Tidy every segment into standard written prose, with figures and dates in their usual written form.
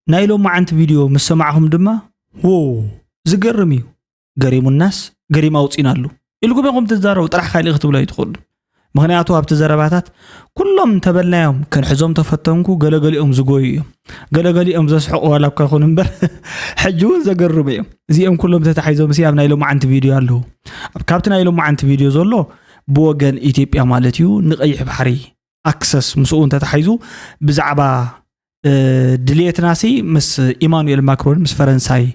نايلو ما عند فيديو مسمعهم دما وو زقرميو قريم الناس قريم أوصينالو إلقوا بيقوم تزاروا طرح خالي اختبوا لا يدخل مغنياتو هبت زرباتات كلهم تبلناهم كان حزوم تفتنكو قلقليهم زقويهم قلقليهم زسحقوا ولا بكاخون انبر حجون زقرميهم زيهم كلهم تتحيزوا مسيام نايلو ما عند فيديو قالو كابتن نايلو ما عند فيديو زولو بوغن إثيوبيا مالتيو نقيح بحري أكسس مسؤون تتحيزو بزعبا دليت ناسي مس إيمانويل ماكرون مس فرنساي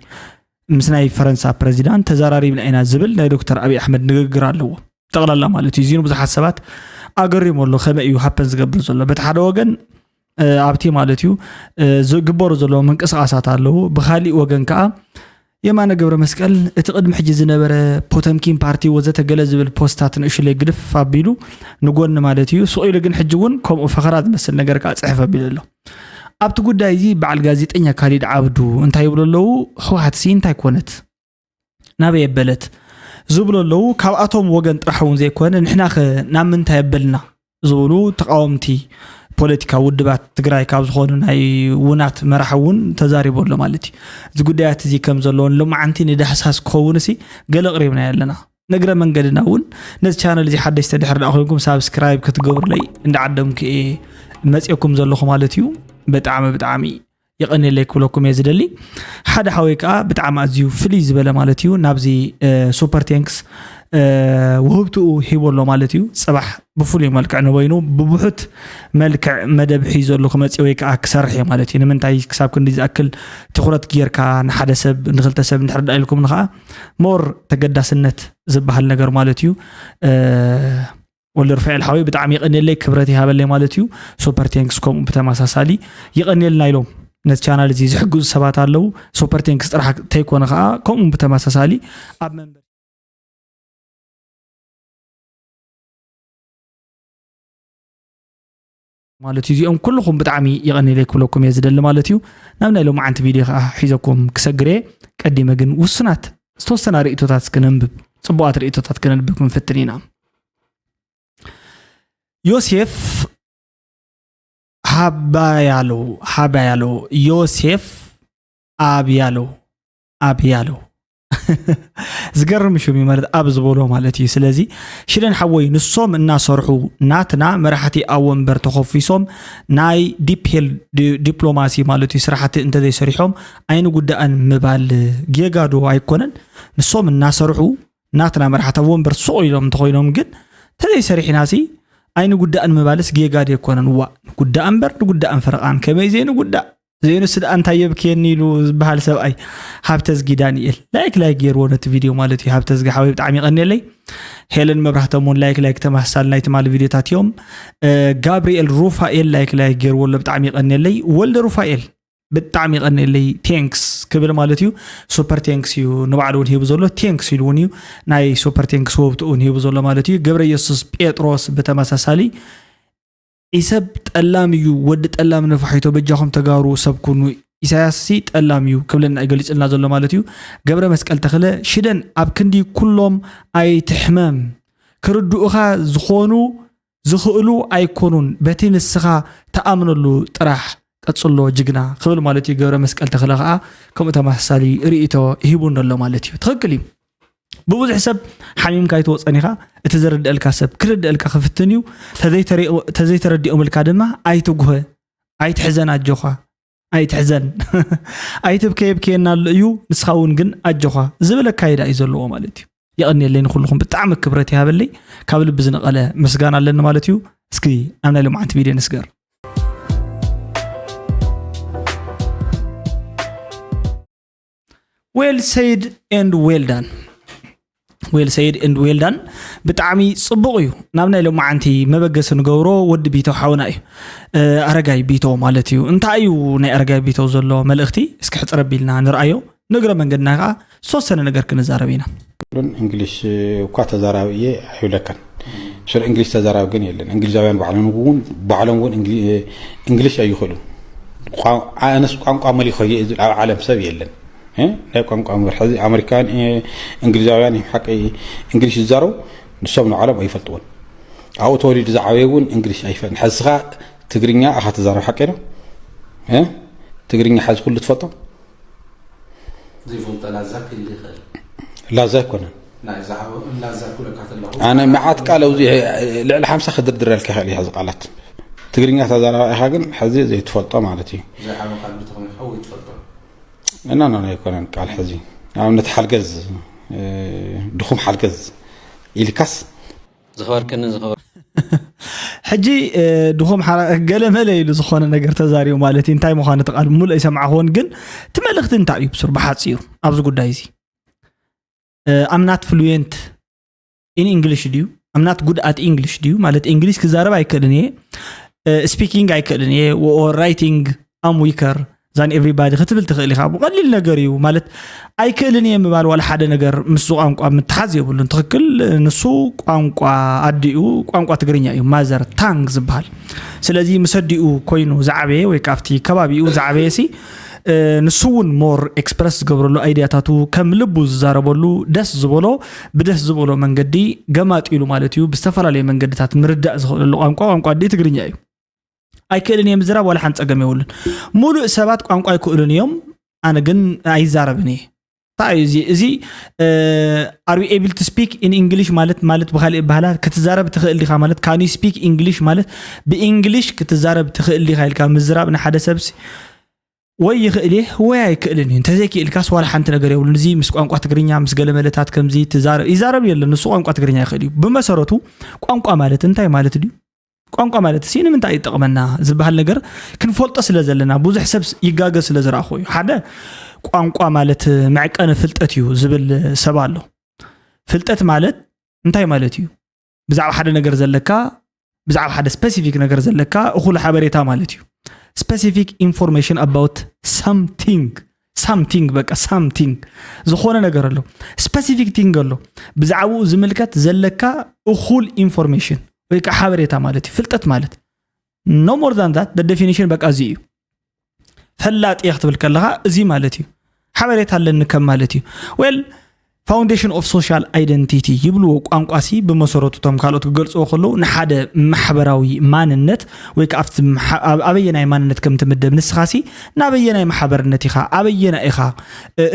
مسناي فرنسا بريزيدنت تزاراري من أين زبل لا دكتور أبي أحمد نقرأ له تغلى لا مالتي زينو بزح حسابات أقري مولو خما إيو حبنز قبل زلو بتحد وجن أبتي مالتيو جبور زلو من قصاصات له بخالي وجن كا يمانا قبر مسكال اتقدم حجز نبره بوتمكين بارتي وزت جلز بالبوستات نقش اللي قرف فابيلو نقول مالتيو سؤال جن حجون كم فخرات مثل نجار كأصحف بيلله أبتو قد دايزي بعد جازيت إني كاريد عبدو أنت يقول له هو هتسين تايكونت نبي يبلت زبل له كواتهم وجن رحون زي كون نحنا نعم أنت يبلنا زولو تقاومتي بوليتيكا ودبات تقرأي كابز خونن هاي ونات مرحون تزاري بورلو مالتي زقوديات زي كم زلون لما عنتي ندى حساس كونسي قل قريبنا يلنا نقرأ من قدنا ون نز channel زي حد يستدحر لأخوكم سابسكرايب كتقور لي إن عدم كإيه مسيكم زلوخ مالتيو بتعامي يقني لك ولكم يزدلي حدا حويكا بتعام أزيو فليز بلا مالتيو نابزي سوبر تانكس وهبتو هيبولو مالتيو صباح بفولي ملكع نوينو ببحث ملكع مدب حيزو لكم يزيويكا كسرحي مالتي نمنتاي كساب كنديز أكل تخورت جيركا نحدا سب نغلت سب نحرد لكم نخا مور تقدى سنة زبها النقر مالتيو واللي رفع الحوي بتعم يقني لك خبرتي هذا اللي مالتيو سوبر تانكس كوم بتماساسالي يقني لنا يلوم نت channel زي زحقو سبات الله سوبر تانكس راح تيكون خا كوم بتماساسالي اب ممبر مالتيو زيهم كلكم بتعمي يقني لك ولكم يزدل مالتيو نامنا لو ما عند فيديو حيزكم كسغري قديمه جن وسنات استوسنا ريتوتات كننبب صبوات ريتوتات كننبب من فترينا يوسف حبايالو يوسف أبيالو زقرم شو ميمرد أبز بولو مالتي سلازي شلن حوي نصوم الناس رحو ناتنا مرحتي أول برتخوف فيصوم ناي دبلوماسي مالتي سرحتي انت دي سريحهم أين قدان مبال جيغادو أيكونن نصوم الناس رحو ناتنا مرحتي أول برتخويلهم تخويلهم جد تدي سريح ناسي أين قدان مبالس جيغادو يكونن وا قدان برد قدان فرقان كما زينو قدان زينو سد أنت يبكيني لو بحال سبأي حابتز دانيال لايك يروونت فيديو مالتي حابتز حبيب تعمي غني لي هيلن مبرحتمون لايك تمحسال نايت مال فيديو تاع يوم غابرييل روفائيل لايك يروون بتعمي غني لي ولد روفائيل بتعمي غني لي تانكس كبل مالتيو سوبر تانكس يو نبعلون هي بزولو تانكس يلونيو ناي سوبر تانكس وبتون هي بزولو مالتيو غبريل يسوس بيتروس بتماساسالي إسب تألاميو ود تألام نفحيتو بجاهم تجارو سبكونو إساسي تألاميو قبلنا أقوليش إلنا زلوا مالتيو قبل مسكال تخلى شدن أبكندي كلهم أي تحمام كردو أخا زخونو زخلو أيكونون بتين السخا تأمن له طرح أتصلوا جقنا قبل مالتيو قبل مسكال تخلى كم تمحسالي رئيتو هيبون الله مالتيو تخكلي بوز حسب حميم كايتو صنيخا اتزرد الكاسب كرد الكا خفتنيو تزي تردي ام الكادما ايتغه ايتحزن اجوخا ايتحزن ايتبكيبكينا ليو نسخاون جن اجوخا زبل كايدا يزلو مالتي يقني لين كلكم بتعم كبرتي هابلي كابل بزنقله مسغانا لنا مالتيو اسكي امنا لو معت فيديو نسغر well said and well done well said and well done بتعمي صبغيو نابنا لو معنتي مبقس نغورو ود بيتو حاونا ارغاي بيتو مالتيو انت ايو ناي ارغاي بيتو زلو ملختي اسك حصربيلنا نرايو نغره منغدنا سوسن نغر كنزاربينا انجليش وقت زراويه حيلكن شر انجليش تزراو كن يلن انجليزاويان بعلم ون انجليش ايخلو انا قانقا ملي خي عالم سب يلن لا قانقا مرحزي امريكان انجليزاويان حقي انجليش زارو نسبنا عالم ايفلطون او توليد زعاويون انجليش ايفن حزخا تغرينيا اخا تزارو حقينا تقريني حاج كله تفضل زي فولت لازاك اللي خل لا زاكونا لازاك كله كاتل انا معات قالوا زي لعل 5 خدردر لك خلي هذا قالت تقريني تزارا حاجن حزي زي تفضل مالتي زي حاجه قال بتخون هو يتفضل انا يكون قال حزي او نتحلقز دخوم حلقز إلكاس زخبر كن زخبر حجي دخوم قال ملي لزخونه ነገር ተዛሪው ማለት እንታይ መዃነ ተቃል ሙሉ ይሰማعون ግን ትመልክት እንታይ እዩ ብሱር በሓፂሩ ኣብዚ ጉዳይ እዚ I'm not fluent in English do you I'm not good at English do you ማለት እንግሊዝ ክዛረብ አይከልን speaking አይከልን or writing I'm weaker than everybody ክትብል ትኽእል ኢኻ ብቀሊል ነገር እዩ ማለት አይከልን የምባል ወላ ሓደ ነገር ምስ ቋንቋ ምትሓዝ የብሉን ትክክል ንሱ ቋንቋ አዲኡ ቋንቋ ትግርኛ እዩ ማዘር ታንግ ዝባል ስለዚህ መስዲኡ ኮይኑ ዛዕበየ ወይ ካፍቲ ከባቢኡ ዛዕበየሲ ንሱውን ሞር ኤክስፕረስ ገብረሉ አይዲያታቱ ከም ልቡ ዝዛረበሉ ደስ ዝብሎ ብደስ ዝብሎ መንገዲ ገማጢሉ ማለት እዩ ብዝተፈላለየ መንገድታት ምርዳእ ዝኽእሉ ቋንቋ አዲ ትግርኛ እዩ አይከልን የምዝራብ ወላ ሓንጸገም ይውልን ሙሉእ ሰባት ቋንቋ ይክእሉን እዮም አነ ግን አይዛረብኒ እዚ are you able to speak in English ማለት በኻሊ ባህላ ክትዛረብ ትኽእል ዲኻ ማለት can you speak English ማለት በእንግሊሽ ክትዛረብ ትኽእል ዲኻ ኢልካ ምዝራብ ንሓደ ሰብሲ ወይ ይኽእል ወይ አይክእልን እንተዘይክኢልካስ ወላ ሓንቲ ነገር ይውልን እዚ ምስ ቋንቋ ትግርኛ ምስ ገለመለታት ከምዚ ይዛረብ የለን ንሱ ቋንቋ ትግርኛ ይኽእል እዩ ብመሰረቱ ቋንቋ ማለት እንታይ ማለት እዩ ቋንቋ ማለት ሲን ምንታይ ይጠቅመና ዝባል ነገር ክንፈልጦ ስለዘለና ብዙሕ ሰብ ይጋገዝ ስለዝራኹ እዩ ሓደ ቋንቋ ማለት ማዕቀነ ፍልጠት እዩ ዝብል ሰብ ኣሎ ፍልጠት ማለት እንታይ ማለት እዩ ብዛዕባ ሓደ ነገር ዘለካ ብዛዕባ ሓደ ስፔሲፊክ ነገር ዘለካ እኹል ሓበሬታ ማለት እዩ specific information about something በቃ something ዝኾነ ነገር ኣሎ specific thing ኣሎ ብዛዕባኡ ዝምልከት ዘለካ እኹል information ወይ ከሓበሬታ ማለት ፍልጠት ማለት no more than that the definition በቃ እዚ እዩ ፈላጥ ይኽትብል ከለኻ እዚ ማለት እዩ ሓበሬታ አለን ከም ማለት እዩ well foundation of social identity ይብሉ ቋንቋሲ በመሰረቱ ተም ካልኦት ገልጾ ከሎ ንሓደ ማሕበራዊ ማንነት ወይ ከአፍት አበየናይ ማንነት ከም ትምደብ ንስኻሲ ናበየናይ ማሕበርነት ኢኻ አበየና ኢኻ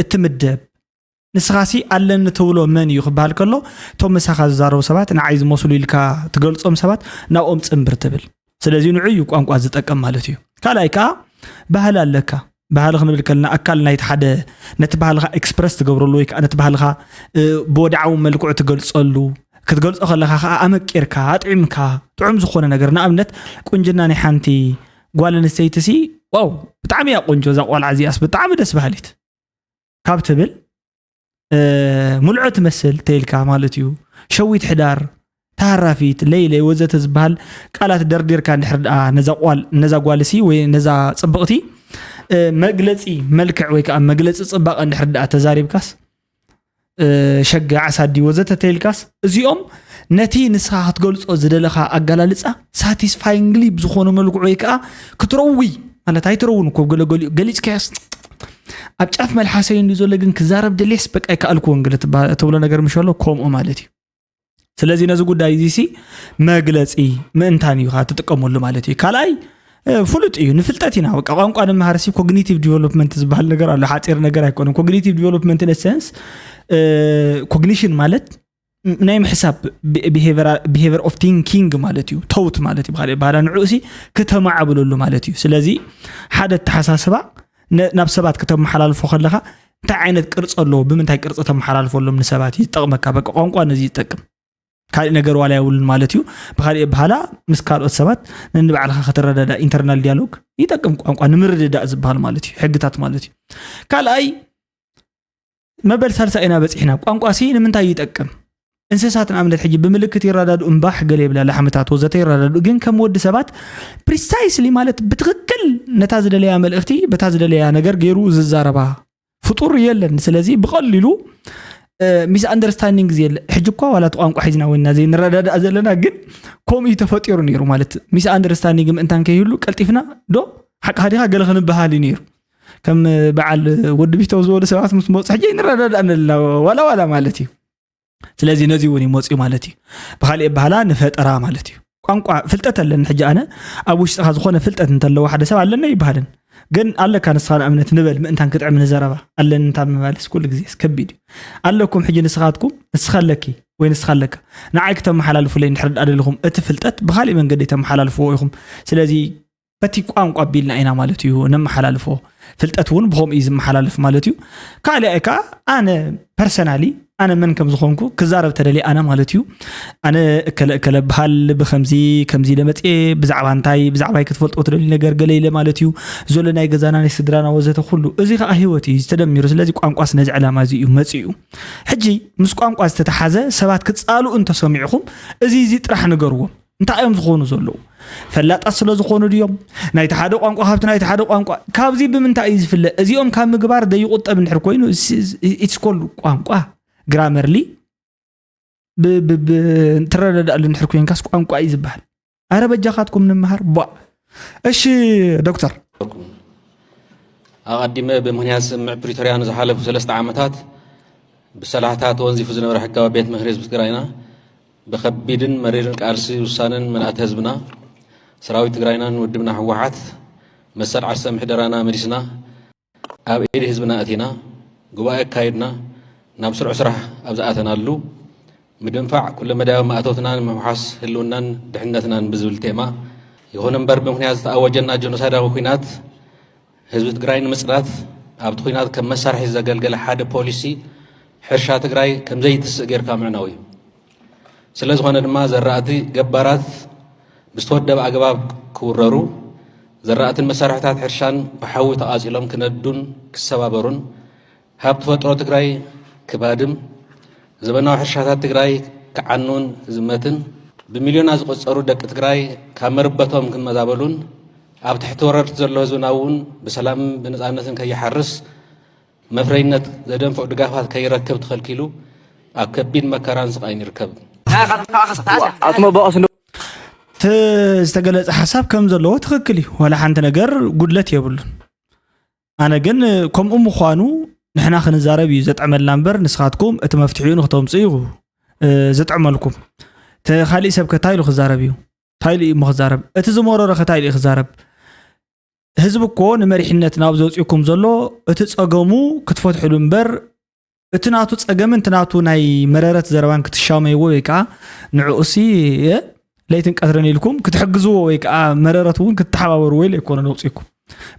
እትምደብ ንስኻሲ አለን ተብሎ መን እዩ ክባል ከሎ ቶም መሳኻ ዝዛረቡ ሰባት ንዓይ ዝመስሉ ኢልካ ትገልጾም ሰባት ናኦም ጽምብር ትብል ስለዚህ ንዕዩ ቋንቋ ዝጠቀም ማለት እዩ ካላይካ ባህል ኣለካ ባህል ክንብል ከለና አካል ናይት ሓደ ነቲ ባህልኻ ኤክስፕረስ ትገብረሉ ወይ ነቲ ባህልኻ በወድዓው መልክዑ ትገልጸሉ ክትገልጾ ከለኻ አመቂርካ አጥዕምካ ጥዑም ዝኾነ ነገር ንኣብነት ቁንጅና ናይ ሓንቲ ጓል ኣንስተይቲሲ ዋው ብጣዕሚ ያ ቆንጆ ዛ ቆልዓ እዚኣስ ብጣዕሚ ደስ በሃሊት ካብ ትብል ሙልዕት መስል ተይልካ ማለት እዩ ሸዊት ሕዳር ታራፊት ለይለ ወዘተ ዝባል ቃላት ደርዲርካ እንድሕርዳ ነዛ ጓልሲ ወይ ነዛ ጽብቕቲ መግለጺ መልክዕ ወይ ከዓ መግለጺ ጽባቐ እንድሕርዳ ተዛሪብካስ ሸጋዕ ሳዲ ወዘተ ተይልካስ እዚኦም ነቲ ንስኻ ክትገልጾ ዝደለኻ አጋላልጻ ሳቲስፋይንግሊ ብዝኾነ መልክዑ ወይ ከዓ ክትረዊ ማለት አይትረውን እኮ ገሊጽካስ ኣብ ጫፍ መልሓሰይ እንዲ ዘሎ ግን ክዛረብ ደሌስ በቃ ይካልኩ ወንግለ ተብሎ ነገር ምሽሎ ከምኡ ማለት እዩ ስለዚህ ነዚ ጉዳይ እዚሲ መግለጺ ምእንታን እዩ ተጥቀመሉ ማለት እዩ ካልኣይ ፍሉጥ እዩ ንፍልጠት ኢና በቃ ቋንቋ ንምሃርሲ ኮግኒቲቭ ዲቨሎፕመንት ዝባል ነገር አለ ሓጢር ነገር አይኮንም ኮግኒቲቭ ዲቨሎፕመንት ኢን ሴንስ ኮግኒሽን ማለት ናይ ምሕሳብ ቢሄቪየር ኦፍ ቲንኪንግ ማለት እዩ ተውት ማለት እዩ ባላ ንዑሲ ከተማዓብለሉ ማለት እዩ ስለዚህ ሓደ ተሓሳስባ ናብ ሰባት ከተመሓላልፎ ከለኻ እንታይ ዓይነት ቅርጽ ኣሎ ብምንታይ ቅርጽ ተመሓላልፎሎም ንሰባት ይጠቅመካ በቃ ቋንቋ ነዚ ይጠቅም ካሊ ነገር ዋላ ይውልን ማለት እዩ በኻሊ ባህላ ምስ ካልኦት ሰባት ንባዕልኻ ከተረዳዳ ኢንተርናል ዲያሎግ ይጠቅም ቋንቋ ንምርድዳእ ዝባል ማለት እዩ ሕግታት ማለት እዩ ካልኣይ መበል ሳልሳይና በጽሕና ቋንቋሲ ንምንታይ ይጠቅም እንስሳትን አምነት ሕጂ ብምልክት ይረዳዱ እንባህ ገለ ይብላ ለሐመታት ወዘተ ይረዳዱ ግን ከም ወዲ ሰባት ፕሪሳይስሊ ማለት በትክክል ነታ ዝደለያ መልእክቲ በታ ዝደለያ ነገር ገይሩ ዝዛረባ ፍጡር የለን ስለዚህ በቀሊሉ ሚስ አንደርስታንዲንግ ዘለ ሕጂ እኮ ዋላ ቋንቋ ሒዝና ወይና ዘይ ንረዳዳ ዘለና ግን ኮም ይተፈጥሩ ነይሩ ማለት ሚስ አንደርስታንዲንግ እንታን ከይሉ ቀልጢፍና ዶ ሓቂ ሀዲኻ ገለ ክንበሃል ነይሩ ከም በዓል ወዲ ቢተው ዝወለ ሰባት ምስ ሞጽ ሕጂ ንረዳዳ ነላ ዋላ ማለት እዩ ስለዚህ ነዚ ወኒ ሞጽ ማለት እዩ በኻሊ ባህላ ንፈጠራ ማለት እዩ ቋንቋ ፍልጠት አለን ሕጂ ኣነ ኣብ ውሽጥኻ ዝኾነ ፍልጠት እንተለዎ ሓደ ሰብ ኣለና ይባሃልን ግን ኣለካ ንስኻ ንእምነት ንበል ምእንታን ክትዕም ንዘረባ ኣለን እንታ ምባልስ ኩሉ ግዜ ከቢድ እዩ ኣለኩም ሕጂ ንስኻትኩም ንስኻለኪ ወይ ንስኻለካ ንዓይ ክተመሓላልፉለይ ንሕርድ ኣደልኹም እቲ ፍልጠት ብኻሊእ መንገዲ ተመሓላልፍዎ ኢኹም ስለዚ በቲ ቋንቋ ቢልና ኢና ማለት እዩ ነመሓላልፎ ፍልጠት እውን ብኸምኡ እዩ ዝመሓላልፍ ማለት እዩ ካልእ ከዓ ኣነ ፐርሰናሊ ኣነ መን ከም ዝኾንኩ ክዛረብ ተደልየ ኣነ ማለት እዩ ኣነ እከለ በሃል ብከምዚ ለመፅየ ብዛዕባ እንታይ ብዛዕባይ ክትፈልጦ ትደልዩ ነገር ገለ ኢለ ማለት እዩ ዘሎ ናይ ገዛና ናይ ስድራና ወዘተ ኩሉ እዚ ከዓ ህይወት እዩ ዝተደሚሩ ስለዚ ቋንቋ ስነዚ ዕላማ እዚ እዩ መፅኡ ሕጂ ምስ ቋንቋ ዝተተሓዘ ሰባት ክፃልኡ እንተሰሚዕኹም እዚ ጥራሕ ንገርዎም እንታይ እዮም ዝኾኑ ዘለዉ ፈላጣት ስለ ዝኾኑ ድዮም ናይቲ ሓደ ቋንቋ ካብቲ ናይቲ ሓደ ቋንቋ ካብዚ ብምንታይ እዩ ዝፍለ እዚኦም ካብ ምግባር ደይቁጠብ እንድሕር ኮይኑ ኢትስ ኮል ቋንቋ ግራመርሊ ትረዳዳሉ እንድሕር ኮይንካስ ቋንቋ እዩ ዝበሃል ኣረ በጃኻትኩም ንምሃር እሺ ዶክተር ኣቀዲመ ብምክንያት ስምዕ ፕሪቶሪያ ንዝሓለፉ 3 ዓመታት ብሰላሕታት ወንዚፉ ዝነበረ ሕጋዊ ቤት ምክሪ ህዝቢ ትግራይና بخبيدن مريرن كارسي وسانن من أتهزبنا سراوي تجرينا ودبنا حوحات مسار عسام حدرانا مريسنا أب إيد حزبنا أتينا جواء كايدنا نبصر عسرة أبزاتنا اللو مدنفع كل مدى ما أتوتنا محاس هلوننا بحنتنا بزول تيما يكون مبر بمخنيات أوجنا جنوسايد وخينات حزب تجرين مسرات أب تخينات كم مسار حزب قلقل حاد بوليسي حرشات تجري كم زي تسجير كامعناوي سلز خوانا دما زرعتي جبارات بستودة بعقباب كوررو زرعت المسارحات حرشان بحاول تقاسيلهم كندون كسبابرون هاب تفترة تجري كبادم زبنا حرشات تجري كعنون زمتن بمليون ناس قصروا دك تجري كمربطهم كم مزابلون أب تحت ورر تزرلوا زناون بسلام بنزعنة كي يحرس مفرينة زدن فوق دقافات كي يركب تخل كيلو أكبين مكران سقين يركب تستقلت حساب كم زلوا تخكلي ولا حنت نجر قدلت يبلون أنا جن كم خوانو نحنا خن الزاربي زت عمل لامبر نسخاتكم اتمفتحون ختم صيغو زت عملكم تخلي سبك تايلو خزاربيو تايلي مخزارب اتزمورو رختايلي خزارب هزبكو نمريحنت نابزوصيكم زلو اتصقمو كتفتحوا لامبر اتناتو تصقمن تناتو ناي مررت زربان كتشاميو ويكا نعوسي ليتن قدرني لكم كتحجزوا ويكا مررتون كتحاوروا ويل يكون نوصيكم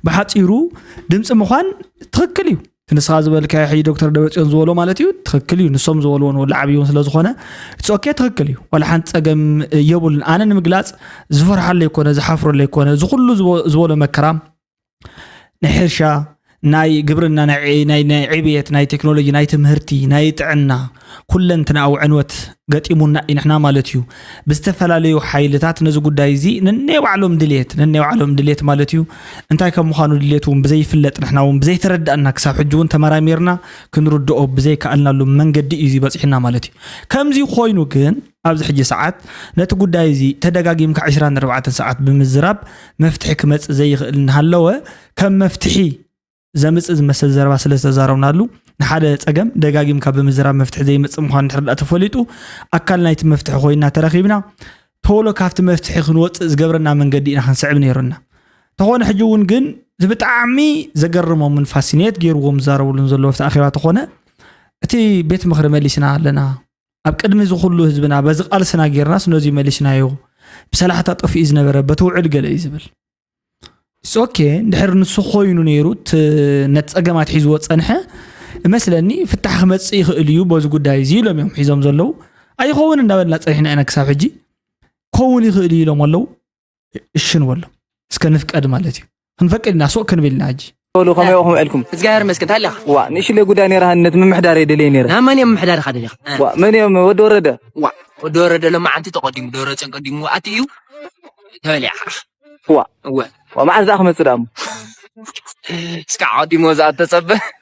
بحاطيرو دمص مخان تخكليو تنسخا زبلك يا حي دكتور دبرصيون زولو مالتيو تخكليو نسوم زولون ولا عبيون سلازخونه اتسوكي تخكليو ولا حنت صقم يبول انا نمغلاص زفرح الله يكون زحفر الله يكون زخلو زولو مكرام نحرشا ناي قبرنا ناي عبيت ناي تكنولوجي ناي تمهرتي ناي تعنا كلن أو عنوت قتيمنا إحنا مالتيو بستفلاليو حيلتات نزو قداي زي نني وعلم دليت مالتيو انتاي كم مخانو دليتهم بزي فلت نحنا بزي ترد أنك ساحجون تمراميرنا كنردو بزي كألنا لهم من قد إيزي بس إحنا مالتي كم زي خوينو كن أبز حجي ساعات نتقول داي زي تدقاقيم كعشران 4 ساعات بمزراب مفتحك متس زي نهالوه كم مفتحي زمص زمسل زربا سلسته زارونا نحاده صقم دغاغيم كاب بمزراب مفتح زي مص مخان تردا تفليطو اكل نايت مفتح خوينا ترخيبنا تولو كافت مفتح خنوط زغبرنا منغدي انا خنصعب نيرنا تخون حجون كن زبطعمي زغرمو من فاسينيت غيرهم زارولن زلو في اخيرا تخونه اتي بيت مخر مليسنا لنا اب قدمي زخلو حزبنا بزقال سنا غيرناس نوزي مليسنا يو بصلاحه طفي اذ نبره بتوعد قال يزبل اوكي ندحر نسو خوينو نيروت نتصقمات حيزو صنحه مثلني فتح مصي خليو بوز غداي زيلوم يوم حيزوم زلو اي خون اندبلنا صحينا انا كساب حجي كوني خلي لهم والله اشن والله اسك نفقد مالتي نفقدنا سوق كنبلنا اجي قولوا كما يوم عليكم زغير مسكت هلا وا نيش لي غداني رهنت من محدار يدلي نير ها من يوم محدار خدلي وا من يوم ود ورده وا ود ورده لما انت تقدم دوره تقدم واتيو تولي وا ومع ذا أحمد سلام سكعودي موزات تصبح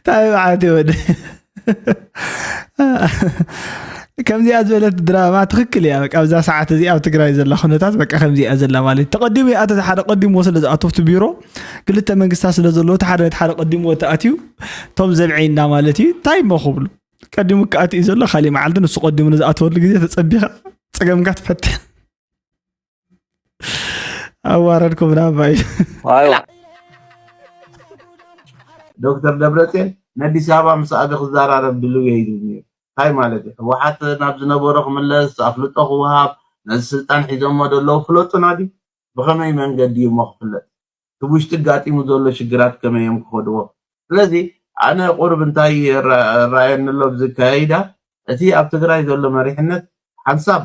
طيب عادي ودي ከምዚ ኣዘለት ድራማ ትክክል እያ በቃ ኣብዛ ሰዓት እዚ ኣብ ትግራይ ዘላ ኩነታት በቃ ከምዚ እያ ዘላ ማለት ተቀዲሙ ኣተ ሓደ ቀዲሙ ስለ ዝኣተፍቲ ቢሮ ክልተ መንግስታት ስለ ዘሎ ሓደ ቀዲሙ ተኣትዩ ቶም ዘብዒና ማለት እዩ ታይ መኽብሉ ቀዲሙ ከኣትዩ ዘሎ ካሊ መዓልቲ ንሱ ቀዲሙ ዝኣተወሉ ግዜ ተጸቢኻ ፀገምካ ትፈትሕ ኣዋረድኩም ናባይ አይዋ ዶክተር ደብረጽዮን ንአዲስ አበባ ምስኣቢ ክዘራረብ ድልው ይይድኒ ታይ ማለት እዩ ህወሓት ናብ ዝነበሮ ክምለስ ኣፍልጦ ክወሃብ ነዚ ስልጣን ሒዞሞ ደለው ፍለጡና ዲ ብኸመይ መንገዲ እዩ መኽፍለጥ ትውሽጢ ጋጢሙ ዘሎ ሽግራት ከመይ እዮም ክኸድዎ ስለዚ ኣነ ቁርብ እንታይ ራእየንሎ ብዝካይዳ እቲ ኣብ ትግራይ ዘሎ መሪሕነት ሓንሳብ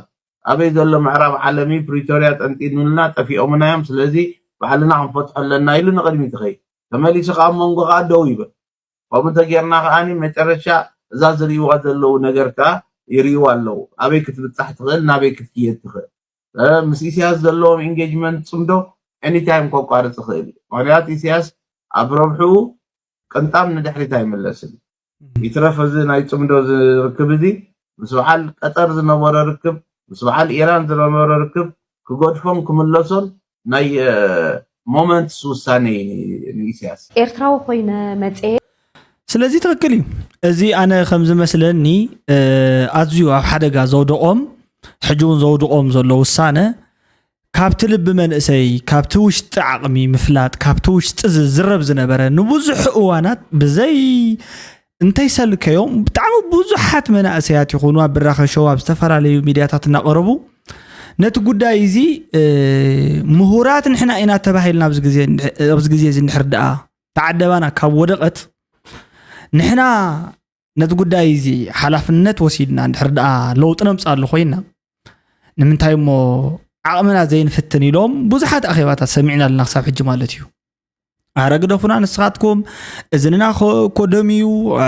ኣበይ ዘሎ ምዕራብ ዓለሚ ፕሪቶሪያ ጠንጢኑልና ጠፊኦምና እዮም ስለዚ ባዕልና ክንፈትሖ ኣለና ኢሉ ንቅድሚት ይኸይድ ተመሊሱ ከዓ መንጎ ከዓ ደው ይብል ከምኡ ተጌርና ከዓኒ መጨረሻ እዛ ዝሪእዋ ዘለው ነገር ከዓ ይሪእዋ ኣለው ኣበይ ክትብፃሕ ትኽእል ናበይ ክትክየድ ትኽእል ምስ ኢሳያስ ዘለዎም ኢንጌጅመንት ፅምዶ ኤኒታይም ከቋርፅ ይኽእል እዩ ምክንያቱ ኢሳያስ ኣብ ረብሑ ቅንጣም ንድሕሪት ኣይመለስን ይትረፍ እዚ ናይ ፅምዶ ዝርክብ እዚ ምስ በዓል ቀጠር ዝነበረ ርክብ ምስ በዓል ኢራን ዝነበረ ርክብ ክገድፎም ክምለሶን ናይ ሞመንትስ ውሳኔ ኢሳያስ ኤርትራዊ ኮይነ መፅአ ስለዚ ትክክል እዩ እዚ ኣነ ከም ዝመስለኒ ኣዝዩ ኣብ ሓደጋ ዘውድቖም ሕጂ እውን ዘውድቖም ዘሎ ውሳነ ካብቲ ልቢ መንእሰይ ካብቲ ውሽጢ ዓቕሚ ምፍላጥ ካብቲ ውሽጢ ዝዝረብ ዝነበረ ንብዙሕ እዋናት ብዘይ እንተይሰልከዮም ብጣዕሚ ብዙሓት መናእሰያት ይኹኑ ኣብ ብራኸ ሸው ኣብ ዝተፈላለዩ ሚድያታት እናቐረቡ ነቲ ጉዳይ እዚ ምሁራት ንሕና ኢና ተባሂልና ኣብዚ ግዜ እዚ እንድሕር ደኣ ተዓደባና ካብ ወደቐት ንሕና ነቲ ጉዳይ እዚ ሓላፍነት ወሲድና እንድሕር ደኣ ለውጢ ነምፃሉ ኮይና ንምንታይ እሞ ዓቕምና ዘይንፍትን ኢሎም ብዙሓት ኣኼባታት ሰሚዕና ኣለና ክሳብ ሕጂ ማለት እዩ ኣረግደፉና ንስኻትኩም እዝንና ኮደምዩ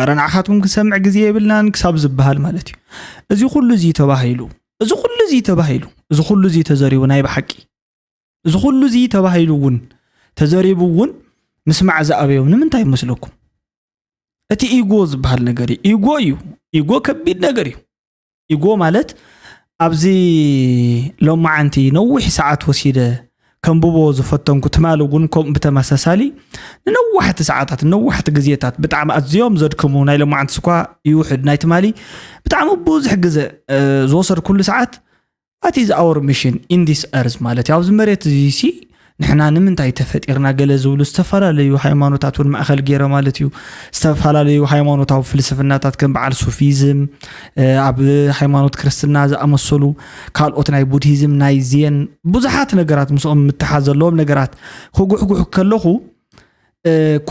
ረንዓኻትኩም ክሰምዕ ግዜ የብልናን ክሳብ ዝበሃል ማለት እዩ እዚ ኩሉ እዚ ተባሂሉ እዚ ኩሉ እዚ ተዘሪቡ ናይ ብሓቂ እዚ ኩሉ እዚ ተባሂሉ እውን ተዘሪቡ እውን ምስማዕ ዝኣበዮም ንምንታይ ይመስለኩም እቲ ኢጎ ዝበሃል ነገር እዩ ኢጎ ከቢድ ነገር እዩ ኢጎ ማለት ኣብዚ ሎማዓንቲ ነዊሕ ሰዓት ወሲደ ከምብቦ ዝፈተንኩ ትማል እውን ከም ብተመሳሳሊ ንነዋሕቲ ሰዓታት ንነዋሕቲ ግዜታት ብጣዕሚ ኣዝዮም ዘድክሙ ናይ ሎማዓንቲ ስኳ ይውሕድ ናይ ትማሊ ብጣዕሚ ብዙሕ ግዜ ዝወሰድ ኩሉ ሰዓት what is our mission in this earth ማለት ኣብዚ መሬት እዚ ንሕና ንምንታይ ተፈጢርና ገለ ዝብሉ ዝተፈላለዩ ሃይማኖታት እውን ማእኸል ገይረ ማለት እዩ ዝተፈላለዩ ሃይማኖታዊ ፍልስፍናታት ከም በዓል ሱፊዝም ኣብ ሃይማኖት ክርስትና ዝኣመሰሉ ካልኦት ናይ ቡድሂዝም ናይ ዜን ብዙሓት ነገራት ምስኦም ምትሓዘለዎም ነገራት ክጉሕጉሕ ከለኹ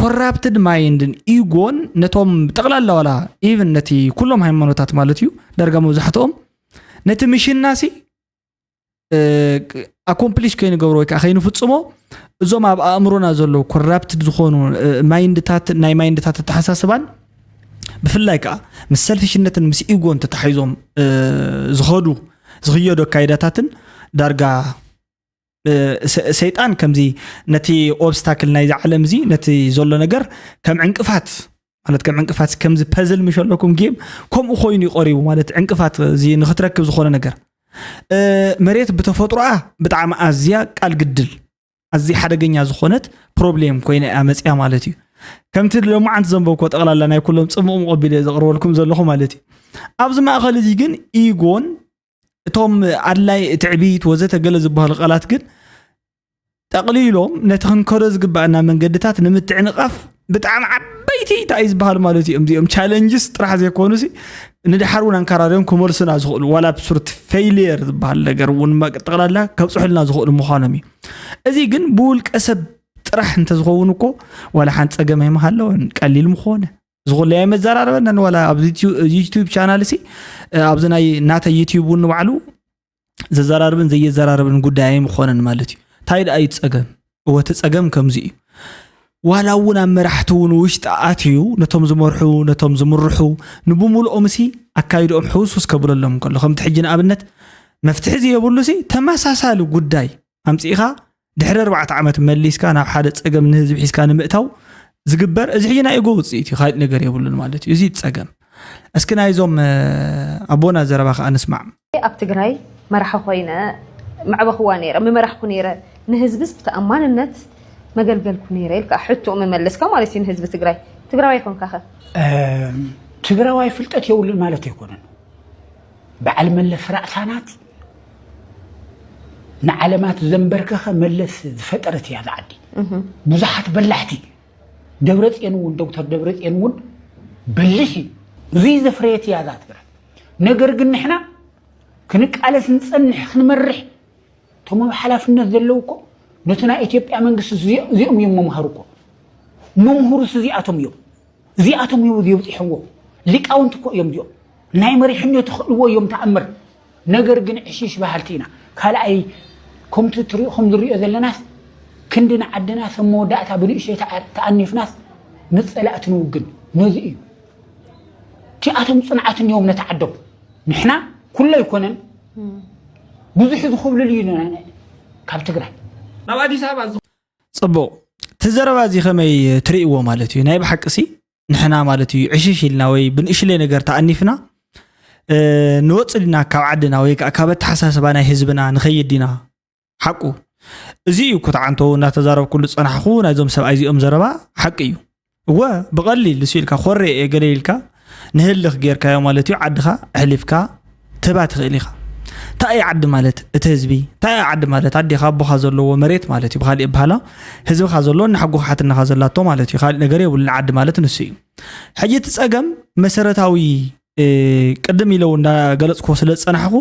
ኮራፕትድ ማይንድን ኢጎን ነቶም ጠቕላላ ዋላ ኢቭን ነቲ ኩሎም ሃይማኖታት ማለት እዩ ዳርጋ መብዛሕትኦም ነቲ ሚሽናሲ ኣኮምፕሊሽ ከይንገብሮ ወይ ከዓ ከይንፍፅሞ እዞም ኣብ ኣእምሮና ዘሎ ኮራፕትድ ዝኾኑ ማይንድታት ናይ ማይንድታት ተሓሳስባን ብፍላይ ከዓ ምስ ሰልፊሽነትን ምስ ኢጎን ተታሒዞም ዝኽየዱ ካይዳታትን ዳርጋ ሰይጣን ከምዚ ነቲ ኦብስታክል ናይ ዓለም እዚ ነቲ ዘሎ ነገር ከም ዕንቅፋት ማለት ከም ዕንቅፋት ከምዚ ፐዝል ምሸለኩም ጌም ከምኡ ኮይኑ ይቆሪቡ ማለት ዕንቅፋት እዚ ንኽትረክብ ዝኾነ ነገር መሬት በተፈጥሮኣ ብጣዕሚ ኣዝያ ቃል ግድል ኣዝያ ሓደገኛ ዝኾነት ፕሮብሌም ኮይነ ኣመጽያ ማለት እዩ ከምቲ ለማዓንት ዘንበብኮ ጠቕላላ ናይ ኩሎም ጽምኦም ቀቢለ ዘቕርበልኩም ዘለኹ ማለት እዩ ኣብዚ ማእኸል እዚ ግን ኢጎን እቶም ኣድላይ ትዕቢት ወዘተ ገለ ዝበሃሉ ቃላት ግን ጠቕሊሎም ነቲ ክንከዶ ዝግባአና መንገድታት ንምትዕንቃፍ ብጣዕሚ ዓበይቲ እንታይ ዝበሃል ማለት እዩ እዚኦም ቻሌንጅስ ጥራሕ ዘይኮኑ ሲ ንድሓር እውን አንካራሪዮም ክመልሱና ዝኽእሉ ዋላ ብሱርት ፌይሊየር ዝበሃል ነገር እውን ጠቕላላ ከብፅሑልና ዝኽእሉ ምዃኖም እዩ እዚ ግን ብውልቀ ሰብ ጥራሕ እንተዝኸውን እኮ ዋላ ሓንቲ ፀገም ኣይመሃለወን ቀሊል ምኾነ ዝኹሉ ናይ መዘራረበና ዋላ ኣብ ዩቲዩብ ቻናል ሲ ኣብዚ ናይ ናተ ዩቲዩብ እውን ባዕሉ ዘዘራርብን ዘየዘራርብን ጉዳይ ኣይምኾነን ማለት እዩ እንታይ ደኣ ይፀገም ወተ ፀገም ከምዚ እዩ ዋላ እውን ኣብ መራሕቲ እውን ውሽጢ ኣትዩ ነቶም ዝመርሑ ነቶም ዝምርሑ ንብሙልኦም ሲ ኣካይዶኦም ሕውስውስ ከብለሎም ከሎ ከምቲ ሕጂ ንኣብነት መፍትሒ ዝየብሉ ሲ ተመሳሳሊ ጉዳይ ኣምፂኻ ድሕሪ 4 ዓመት መሊስካ ናብ ሓደ ፀገም ንህዝቢ ሒዝካ ንምእታው ዝግበር እዚ ሕጂ ናይ ኢጎ ውፅኢት እዩ ካልእ ነገር የብሉን ማለት እዩ እዚ ፀገም اسكي نايزوم ابونا زربا خا نسمع اب تግራይ መራح ኮይነ معبخوا نيره ممرحكو نيره نهزبس بتأمانነት መገልገልኩ ነይረ ኢልካ ሕቶ መመለስካ ማለት ነው ህዝብ ትግራይ ይኮን ካኸ ትግራዋይ ፍልጠት የውልን ማለት ይኮነን በዓል መለስ ራእሳናት ንዓለማት ዘንበርከኸ መለስ ዝፈጠረት ያ ዓዲ ብዙሓት በላሕቲ ደብረጽዮን ዶክተር ደብረጽዮን በልሒ ዚ ዘፍሬት ያ ትግራይ ነገር ግን ንሕና ክንቃለስ ንጸንሕ ክንመርሕ ቶም ሓላፍነት ዘለውኮ ነትና ኢትዮጵያ መንግስት ዚኦም መምሃሩኮ መምሁሩስ ዚኣቶም ይውጥሕዎ ሊቃውንት እኮ እዮም ዚኦም ናይ መሪሕነት ተኽልዎ እዮም ተኣምር ነገር ግን ዕሽሽ ባህልቲና ካልኣይ ከምቲ ትሪኢኹም ዝሪኦ ዘለናስ ክንድና ዓድና ሰመወዳእታ ብንእሽተይ ተኣኒፍናስ ንፀላእቲ ንውግን ነዚ እዩ ቲኣቶም ፅንዓትን እዮም ነቲ ዓዶም ንሕና ኩሉ ኣይኮነን ብዙሕ ዝኽብልል እዩ ካብ ትግራይ ናብ አዲስ አበባ ጽቡቅ ተዘረባ እዚ ከመይ ትሪእዎ ማለት እዩ ናይ ብሓቅሲ ንሕና ማለት እዩ ዕሽሽ ኢልና ወይ ብንእሽለ ነገር ተኣኒፍና ንወፅድና ካብ ዓድና ወይ ካብ ተሓሳስባ ናይ ህዝብና ንኸይድና ሓቁ እዚ እዩ ኩታዓንቶ እናተዛረብ ኩሉ ፀናሕኹ ናይዞም ሰብኣይ እዚኦም ዘረባ ሓቂ እዩ እወ ብቐሊል ልሲልካ ኮሬ ገለይልካ ንህልኽ ጌርካዮ ማለት እዩ ዓድኻ ኣሕሊፍካ ትባ ትኽእል ኢኻ ታኣይ ዓዲ ማለት እቲ ህዝቢ ታኣይ ዓዲ ማለት ኣዴኻ ኣቦኻ ዘለዎ መሬት ማለት እዩ ብኻሊእ ባህላ ህዝብኻ ዘሎ ንሓጉኻ ሓትናኻ ዘላቶ ማለት እዩ ካልእ ነገር የብሉን ዓዲ ማለት ንሱ እዩ ሕጂ እቲ ፀገም መሰረታዊ ቅድም ኢለው እንዳገለፅክዎ ስለ ዝፀናሕኹ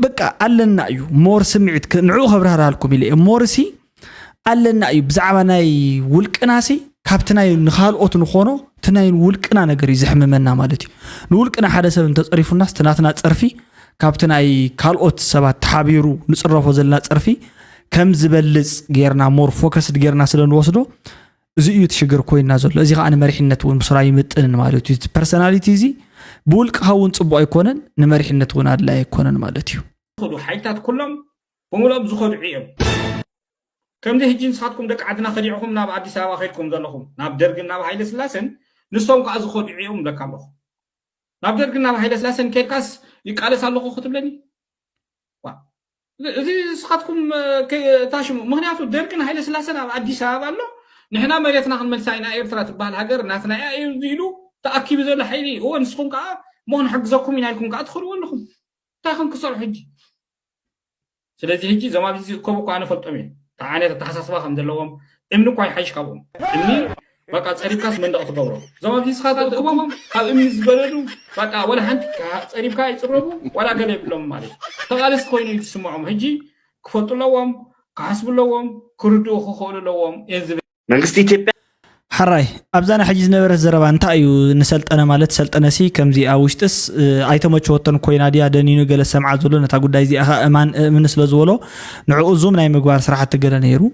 በቃ ኣለና እዩ ሞር ስምዒት ንዕኡ ከብራህርሃልኩም ኢለ ሞርሲ ኣለና እዩ ብዛዕባ ናይ ውልቅናሲ ካብቲ ናይ ንኻልኦት ንኾኖ እቲ ናይ ውልቅና ነገር እዩ ዝሕምመና ማለት እዩ ንውልቅና ሓደ ሰብ እንተፀሪፉናስ ትናትና ፀርፊ ካብቲ ናይ ካልኦት ሰባት ተሓቢሩ ንፅረፎ ዘለና ፀርፊ ከም ዝበልፅ ጌርና ሞር ፎከስድ ጌርና ስለ ንወስዶ እዚ እዩ ትሽግር ኮይና ዘሎ እዚ ከዓ ንመሪሕነት እውን ብስራ ይምጥንን ማለት እዩ ፐርሶናሊቲ እዚ ብውልቅኻ እውን ፅቡቅ ኣይኮነን ንመሪሕነት እውን ኣድላይ ኣይኮነን ማለት እዩ خذ حيتات كلهم بمولهم زخد عيب كم ده هجين صادكم دك عدنا خديعكم ناب عدي سوا خيركم ذلهم ناب درج ناب هاي لسلاسن نسوم قاعد زخد عيهم دك الله ناب درج ناب هاي لسلاسن كيكاس يقال سالو خطب لني وا زي صادكم تاشم مهنياتو درج هاي لسلاسن ناب عدي سوا الله نحنا مريتنا خن ملساينا ايرترا تبال هاجر ناسنا يزيلو تاكيد زل حيلي هو نسكم قاع مهن حجزكم ينالكم قاعد تدخلوا لكم تاخن كسر حجي ስለዚህ ህጂ ዘማብ እዚ ኮቦ ቋነ ፈልጠም ታዓነ ተሐሳስባ ከም ዘለዎም እምኒ ቋይ ሓይሽ ካብኦም እምኒ በቃ ፀሪብካስ መንደቕ ትገብሮ ዘማብ እዚ ስኻታ ትቆም ካብ እምኒ ዝበለሉ በቃ ወላ ሓንቲ ፀሪብካ ይፅረቡ ወላ ገለ ይብሎም ማለት ተቃለስ ኮይኑ ይስምዖም ህጂ ክፈጥለዎም ካስብለዎም ክርዱ ክኸውለዎም የዝብ መንግስት ኢትዮጵያ حراي أبزانا حجز نبرة زربان تأيو نسلطنا مالت سلطنا سي كم زي أوشتس أيتما شوطن كوينا دي أدنينو جل السمع زولو نتاقود دايزي أخا أمان من سلزولو نعو زوم ناي مقوار صراحة تقرا نيرو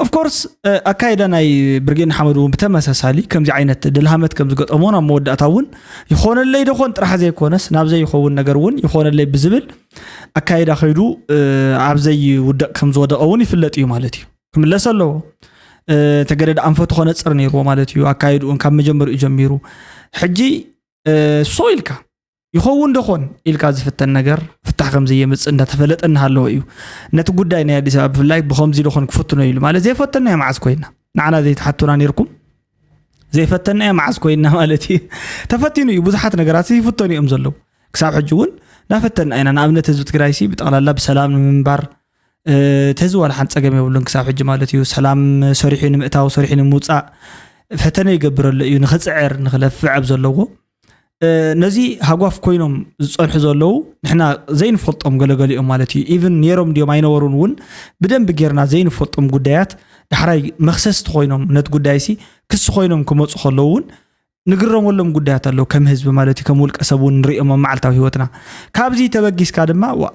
of course أكايدا ناي برجين حمدو بتمسا سالي كم زي عينت دلهامت كم زي قط أمونا مود أتاون يخون اللي دخون ترح زي كونس نابزي يخون نقرون يخون اللي بزبل أكايدا خيدو عبزي ودق كم زود أوني في اللاتيو مالتي كم اللي سلو تجرد أنفت خانة صرني رو مالتيو أكايد وإن كم جمر يجميرو حجي سويلكا يخون دخون إلكا زفت النجار فتح خمزية مس إن تفلت إنها اللويو نتقول داينا يا ديسا بفلاي بخمزي دخون كفتنا يلو ماله زي فتنا يا معسكوينا نعنا زي تحطونا نيركم زي فتنا يا معسكوينا مالتي تفتينو يبوز حات نجاراتي فتوني أمزلو كساب حجون نفتنا أنا نعمل تزبط كرايسي بتقال الله بسلام من بار تزوال حنت أجمع ولن كساب حج مالتيو سلام صريحين مئتاو صريحين موسع فتنا يقبر اللي نخسعر نخلف عبز اللوه نزي هقف كوينهم صنح زلوا نحنا زين فلطهم قال مالتي even نيرهم ديو ما ينورون ون بدن بجرنا زين فلطهم قديات دحراي مخصص خوينهم نت قدايسي كس خوينهم كموت خلون نقرهم ولهم قديات اللو كم حزب مالتي كمولك أسبون رئيم معلتا هيوتنا كابزي تبقيس كادما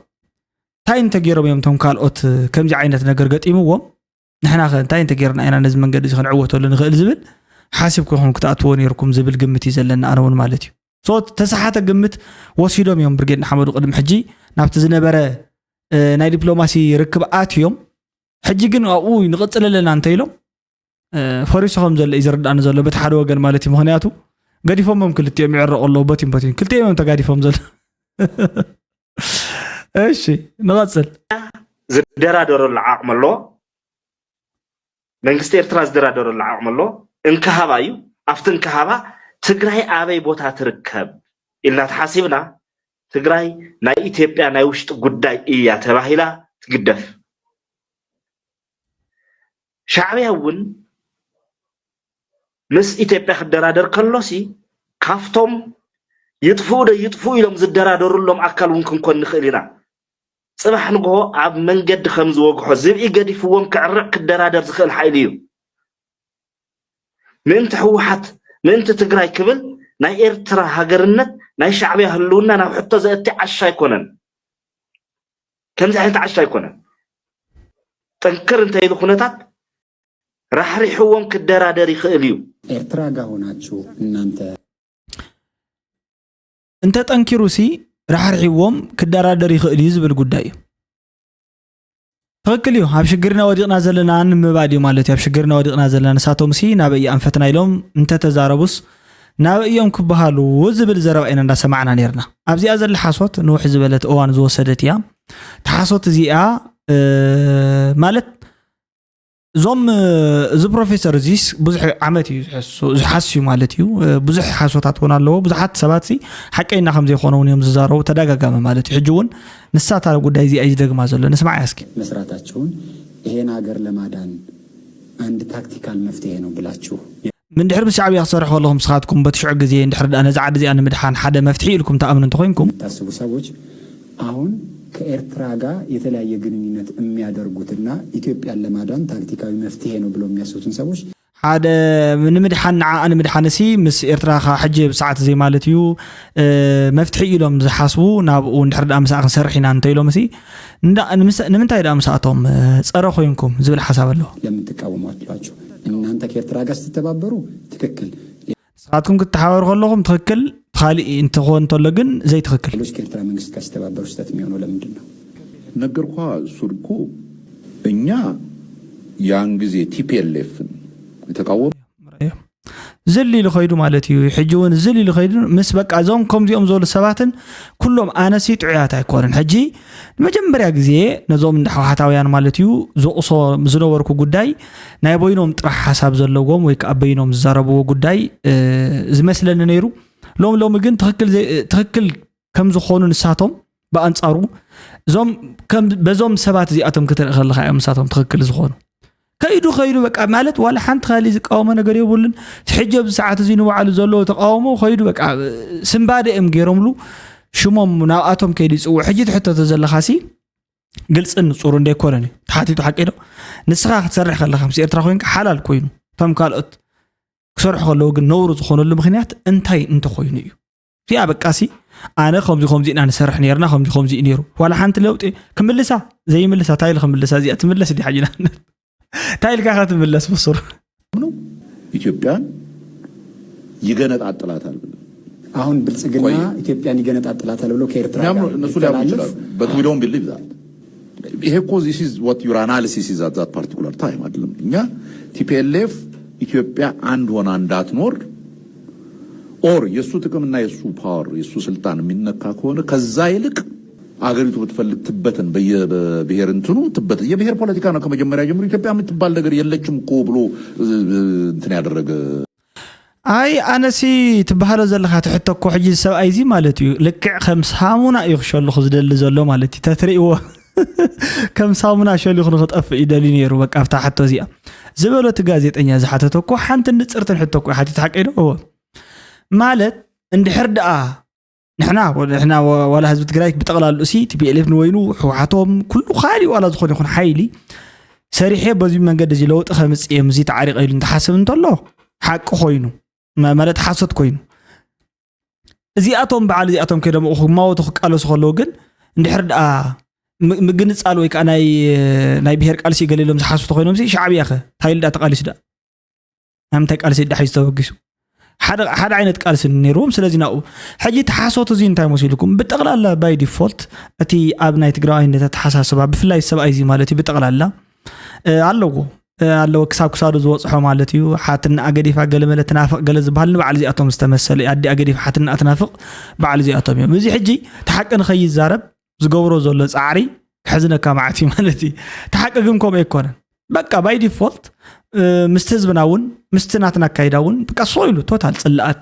تاين تجيرهم يوم تهم كالوت كم جا عينة نجرجت إيموهم نحنا خن تاين تجيرنا أنا نزم من قديش خنعوت ولا نغل زبل حاسبكم هم كتأتوني ركم زبل قمتي زلنا أنا ونمالتي صوت تسحات قمت وصيلهم يوم برجين حمد قدم حجي نبتزنا برا ناي دبلوماسي ركب آتيوم حجي جن أوي نقتل لنا أنتيلهم فريسهم زل إذا رد أنا زل بتحروا جن مالتي مهنياتو قديفهم كلتيهم يعرق الله باتين كلتيهم تقاديفهم زل ايش نغسل زدرادر العقم الله منغست ኤርትራ زدرادر العقم الله انكهبايو افتن كهبا ትግራይ አበይ ቦታ ትርከብ ኢልና ተሐሲብና ትግራይ ናይ ኢትዮጵያ ናይ ውሽጥ ጉዳይ እያ ተባሂላ ትግደፍ ሻዕቢያውን ምስ ኢትዮጵያ ክደራደር ከሎሲ ካፍቶም ይጥፉ ኢሎም ዝደራደሩሎም አካሉን ክንኮን ንኽእልና ጽባሕ ንጎ ኣብ መንገድ ከም ዝወግሖ ዝብኢ ገዲፍዎም ክዕርቅ ክደራደር ዝኽእል ሓይል እዩ ምንት ሕወሓት ምንት ትግራይ ክብል ናይ ኤርትራ ሃገርነት ናይ ሻዕቢያ ህልውና ናብ ሕቶ ዘእቲ ዓሻ ይኮነን ከምዚ ዓይነት ዓሻ ይኮነን ጠንክር እንታይ ኢሉ ኩነታት ራሕሪሕዎም ክደራደር ይኽእል እዩ ኤርትራ ጋር ሆናችሁ እናንተ انت تنكروسي راحرحيوم كدرادر يخيل يزبل ጉዳይ ተከክልዩ ኣብ ሽግርና ወዲቅና ዘለና ንምባዲው ማለት ኣብ ሽግርና ወዲቅና ዘለና ሳቶምሲ ናበይ አንፈትና ኢሎም እንተ ተዛረቡስ ናበይዮም ክበሃሉ ዝብል ዘረባይና እንዳሰማዕና ነርና ኣብዚኣ ዘለ ሓሶት ንውሕ ዝበለት እዋን ዝወሰደት እያ ተሓሶት እዚኣ ማለት ዞም ዝ ፕሮፌሰር ዚስ ብዙሕ ዓመት እዩ ዝሓስዩ ማለት እዩ ብዙሕ ሓሶታት ሆነ ኣለዎ ብዙሓት ሰባትሲ ሓቀይና ከም ዘይኾነውን እዮም ዝዛረቡ ተደጋጋመ ማለት እዩ ሕጂውን ንሳታ ጉዳይ እዚ ኣይደግማ ዘሎ ንስማዕ ያስኪ መስራታችሁን ይሄን ሀገር ለማዳን አንድ ታክቲካል መፍትሄ ነው ብላችሁ من دحر بالشعبية صرح والله مسخاتكم بتشع جزين دحر أنا زعد زي أنا مدحان حدا مفتحي لكم تأمن تخوينكم تاسبو سابوج አሁን ከኤርትራ ጋር የተለያየ ግንኙነት የሚያደርጉትና ኢትዮጵያን ለማዳን ታክቲካዊ መፍትሄ ነው ብለው የሚያስቡትን ሰዎች حدا من مدحان أنا مدحانسي مس إيرترا حجب ساعات زي مالتيو مفتحي لهم زحاسبو نابو ندحر أمساء سرحنا نتيلو مسي نمن تايد أمساءتهم صرخوينكم زي الحساب له لما تقاوموا أطلعوا إن أنت كإيرترا قاس تتبابروا تككل ساعتكم كنت حاور خلهم تككل خالي انت خون تولجن زي تككل ليش كإيرترا منست قاس تتبابروا ستاتميون ولا مدنا نقرقها سركو إنيا يانجزي TPLF تقاوم زلي لخيدو مالتي يحجون زلي لخيدو مس بقى زوم كم ديوم زول سباتن كلهم انسي طعيات ايكورن حجي مجمبريا غزي نزوم ندحوحتاويان مالتيو زوقصو زنوركو غداي ناي بوينوم طرح حساب زلوغوم ويك ابينوم زربو غداي زمسلن نيرو لوم ግን ትክክል ከም ዝኾኑ ንሳቶም በአንጻሩ ዞም ከም በዞም ሰባት እዚኣቶም ክትርኢ ከለኻ እዮም ንሳቶም ትክክል ዝኾኑ ከይዱ በቃ ማለት ዋላ ሓንቲ ካሊ ዝቃወመ ነገር ይብሉን ትሕጀብ ሰዓት እዚ ንባዕሉ ዘሎ ተቃውሞ ከይዱ በቃ ስምባደም ገይሮምሉ ሽሞም ናብኣቶም ከይዲ ጽው ሕጂ ትሕተተ ዘለኻሲ ግልጽን ጽሩ እንደይኮነን ተሓቲቱ ሓቂዶ ንስኻ ክትሰርሕ ከለኻ ምስ ኤርትራ ኮይንካ ሓላል ኮይኑ ቶም ካልኦት ክሰርሑ ከለዉ ግን ነውሩ ዝኾነሉ ምክንያት እንታይ እንተ ኮይኑ እዩ ያ በቃሲ ኣነ ከምዚ ኢና ንሰርሕ ነርና ከምዚ ነይሩ ዋላ ሓንቲ ለውጢ ክምልሳ ዘይምልሳ ታይል ክምልሳ እዚኣ ትምለስ ዲ ሓጂና ታይል ካኻት ምለስ በስሩ ነው ኢትዮጵያን ይገነጣጥላታል አሁን ብልጽግና ኢትዮጵያን ይገነጣጥላታል ብሎ ከኤርትራ ጋር እነሱ ሊያምኑ ይችላሉ but we don't believe that ይሄ እኮ this is what your analysis is at that particular time አይደለም እኛ TPLF ኢትዮጵያ አንድ ሆና እንዳትኖር ኦር የሱ ጥቅምና የሱ ፓወር የሱ ስልጣን የሚነካ ከሆነ ከዛ ይልቅ አገሪቱ ብትፈልግ ትበተን በብሔር እንትኑ ትበተን የብሔር ፖለቲካ ነው ከመጀመሪያ ጀምሮ ኢትዮጵያ የምትባል ነገር የለችም እኮ ብሎ እንትን ያደረገ አይ አነሲ ትባሃለ ዘለኻ ትሕተኮ ሕጂ ሰብኣይ ዚ ማለት እዩ ልክዕ ከም ሳሙና ይኽሸልኹ ዝደሊ ዘሎ ማለት እዩ ተትሪእዎ ከም ሳሙና ሸሊኹ ንኽጠፍ ይደሊ ነይሩ በቃ ኣብታ ሓቶ እዚኣ ዝበሎት ጋዜጠኛ ዝሓተተኮ ሓንቲ ንፅርትን ሕተኮ ሓቲት ሓቂዶ ማለት እንድሕር ደኣ نحنا ولا حزب تግራይ بتقلال سي TPLF نوينو حوحاتهم كل خالي ولا زخون يكون حيلي سريحه بزي منገድ እዚ ለውጥ ከምጽ የምዚ ታሪቅ ይሉ እንተሐስብ እንተሎ حق ኮይኑ ማለት حسد ኮይኑ እዚኣቶም በዓል እዚኣቶም ከደም ማውቱ ቃለስ ከለው ግን እንድሕር ደኣ ምግንጻል ወይ ከዓ ናይ ብሔር ቃልሲ ገለሎም ዝሓስቡ ኮይኖም ሲ ሻዕቢያ ታይልዳ ተቃሊስ ዳ አምታ ቃልሲ ዳሒስ ተወግሱ حدا عينت قالس نيروم سلازي ناو حجي تحاسوت زي انتاي مسيلكم بتقلالا باي ديفولت اتي ابناي تግራይ እንደ ተሐሳሰባ በፍላይ ሰብአይ ዚ ማለት በتقلالا አለዎ ኣለዎ ክሳብ ክሳዱ ዝወፅሖ ማለት እዩ ሓትና ኣገዲፋ ገለመለ ተናፍቕ ገለ ዝበሃል ንባዕል እዚኣቶም ዝተመሰለ ኣዲ ኣገዲፋ ሓትና ተናፍቕ በዓል እዚኣቶም እዮም እዚ ሕጂ ተሓቂ ንኸይዛረብ ዝገብሮ ዘሎ ፃዕሪ ክሕዝነካ ማዓት ማለት እዩ ተሓቂ ግን ከምኡ ኣይኮነን በቃ ባይ ዲፎልት ምስቲ ህዝብና እውን ምስቲ ናትና ኣካይዳ እውን በቃ ሶይሉ ቶታል ፅላኣት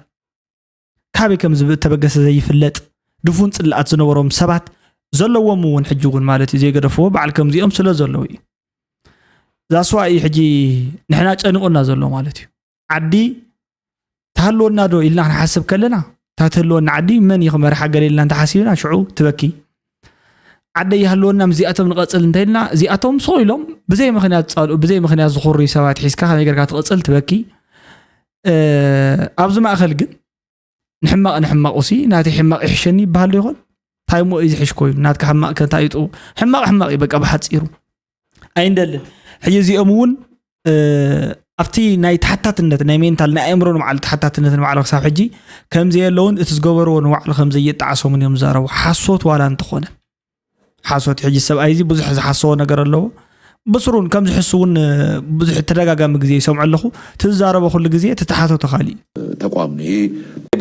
ካበይ ከም ዝተበገሰ ዘይፍለጥ ድፉን ፅላኣት ዝነበሮም ሰባት ዘለዎም እውን ሕጂ እውን ማለት እዩ ዘይገደፍዎ በዓል ከምዚኦም ስለ ዘለዎ እዩ ዛስዋኢ ሕጂ ንሕና ጨኒቁና ዘሎ ማለት እዩ ዓዲ ተሃልወና ዶ ኢልና ክንሓስብ ከለና ታተህልወና ዓዲ መን ይኽመርሓ ገሌልና እንተሓሲብና ሽዑ ትበኪ ዓዲ ይሃልወና ምዚኣቶም ንቐፅል እንተኢልና እዚኣቶም ሶኢሎም ብዘይ ምኽንያት ፃልኡ ብዘይ ምኽንያት ዝኹሩ ሰባት ሒዝካ ከመይ ጌርካ ትቐፅል ትበኪ ኣብዚ ማእኸል ግን ንሕማቕ ሲ ናቲ ሕማቕ ይሕሸኒ ይበሃል ዶ ይኾን ታይሞ እዩ ዝሕሽ ኮይኑ ናትካ ሕማቕ ከንታይጡ ሕማቕ እዩ በቃ ብሓፂሩ ኣይንደልን ሕጂ እዚኦም እውን ኣብቲ ናይ ተሓታትነት ናይ ሜንታል ናይ ኣእምሮ ንባዕሉ ተሓታትነት ንባዕሉ ክሳብ ሕጂ ከምዘየለውን እቲ ዝገበርዎ ንባዕሉ ከምዘየጣዓሶምን እዮም ዝዛረቡ ሓሶት ዋላ እንትኾነ ሓሶት ሕጂ ሰብኣይ እዚ ብዙሕ ዝሓስቦ ነገር ኣለዎ ብስሩን ከም ዝሕሱ እውን ብዙሕ ተደጋጋሚ ግዜ ይሰምዑ ኣለኹ ትዛረበ ኩሉ ግዜ ተተሓተቶ ካሊእ ተቋም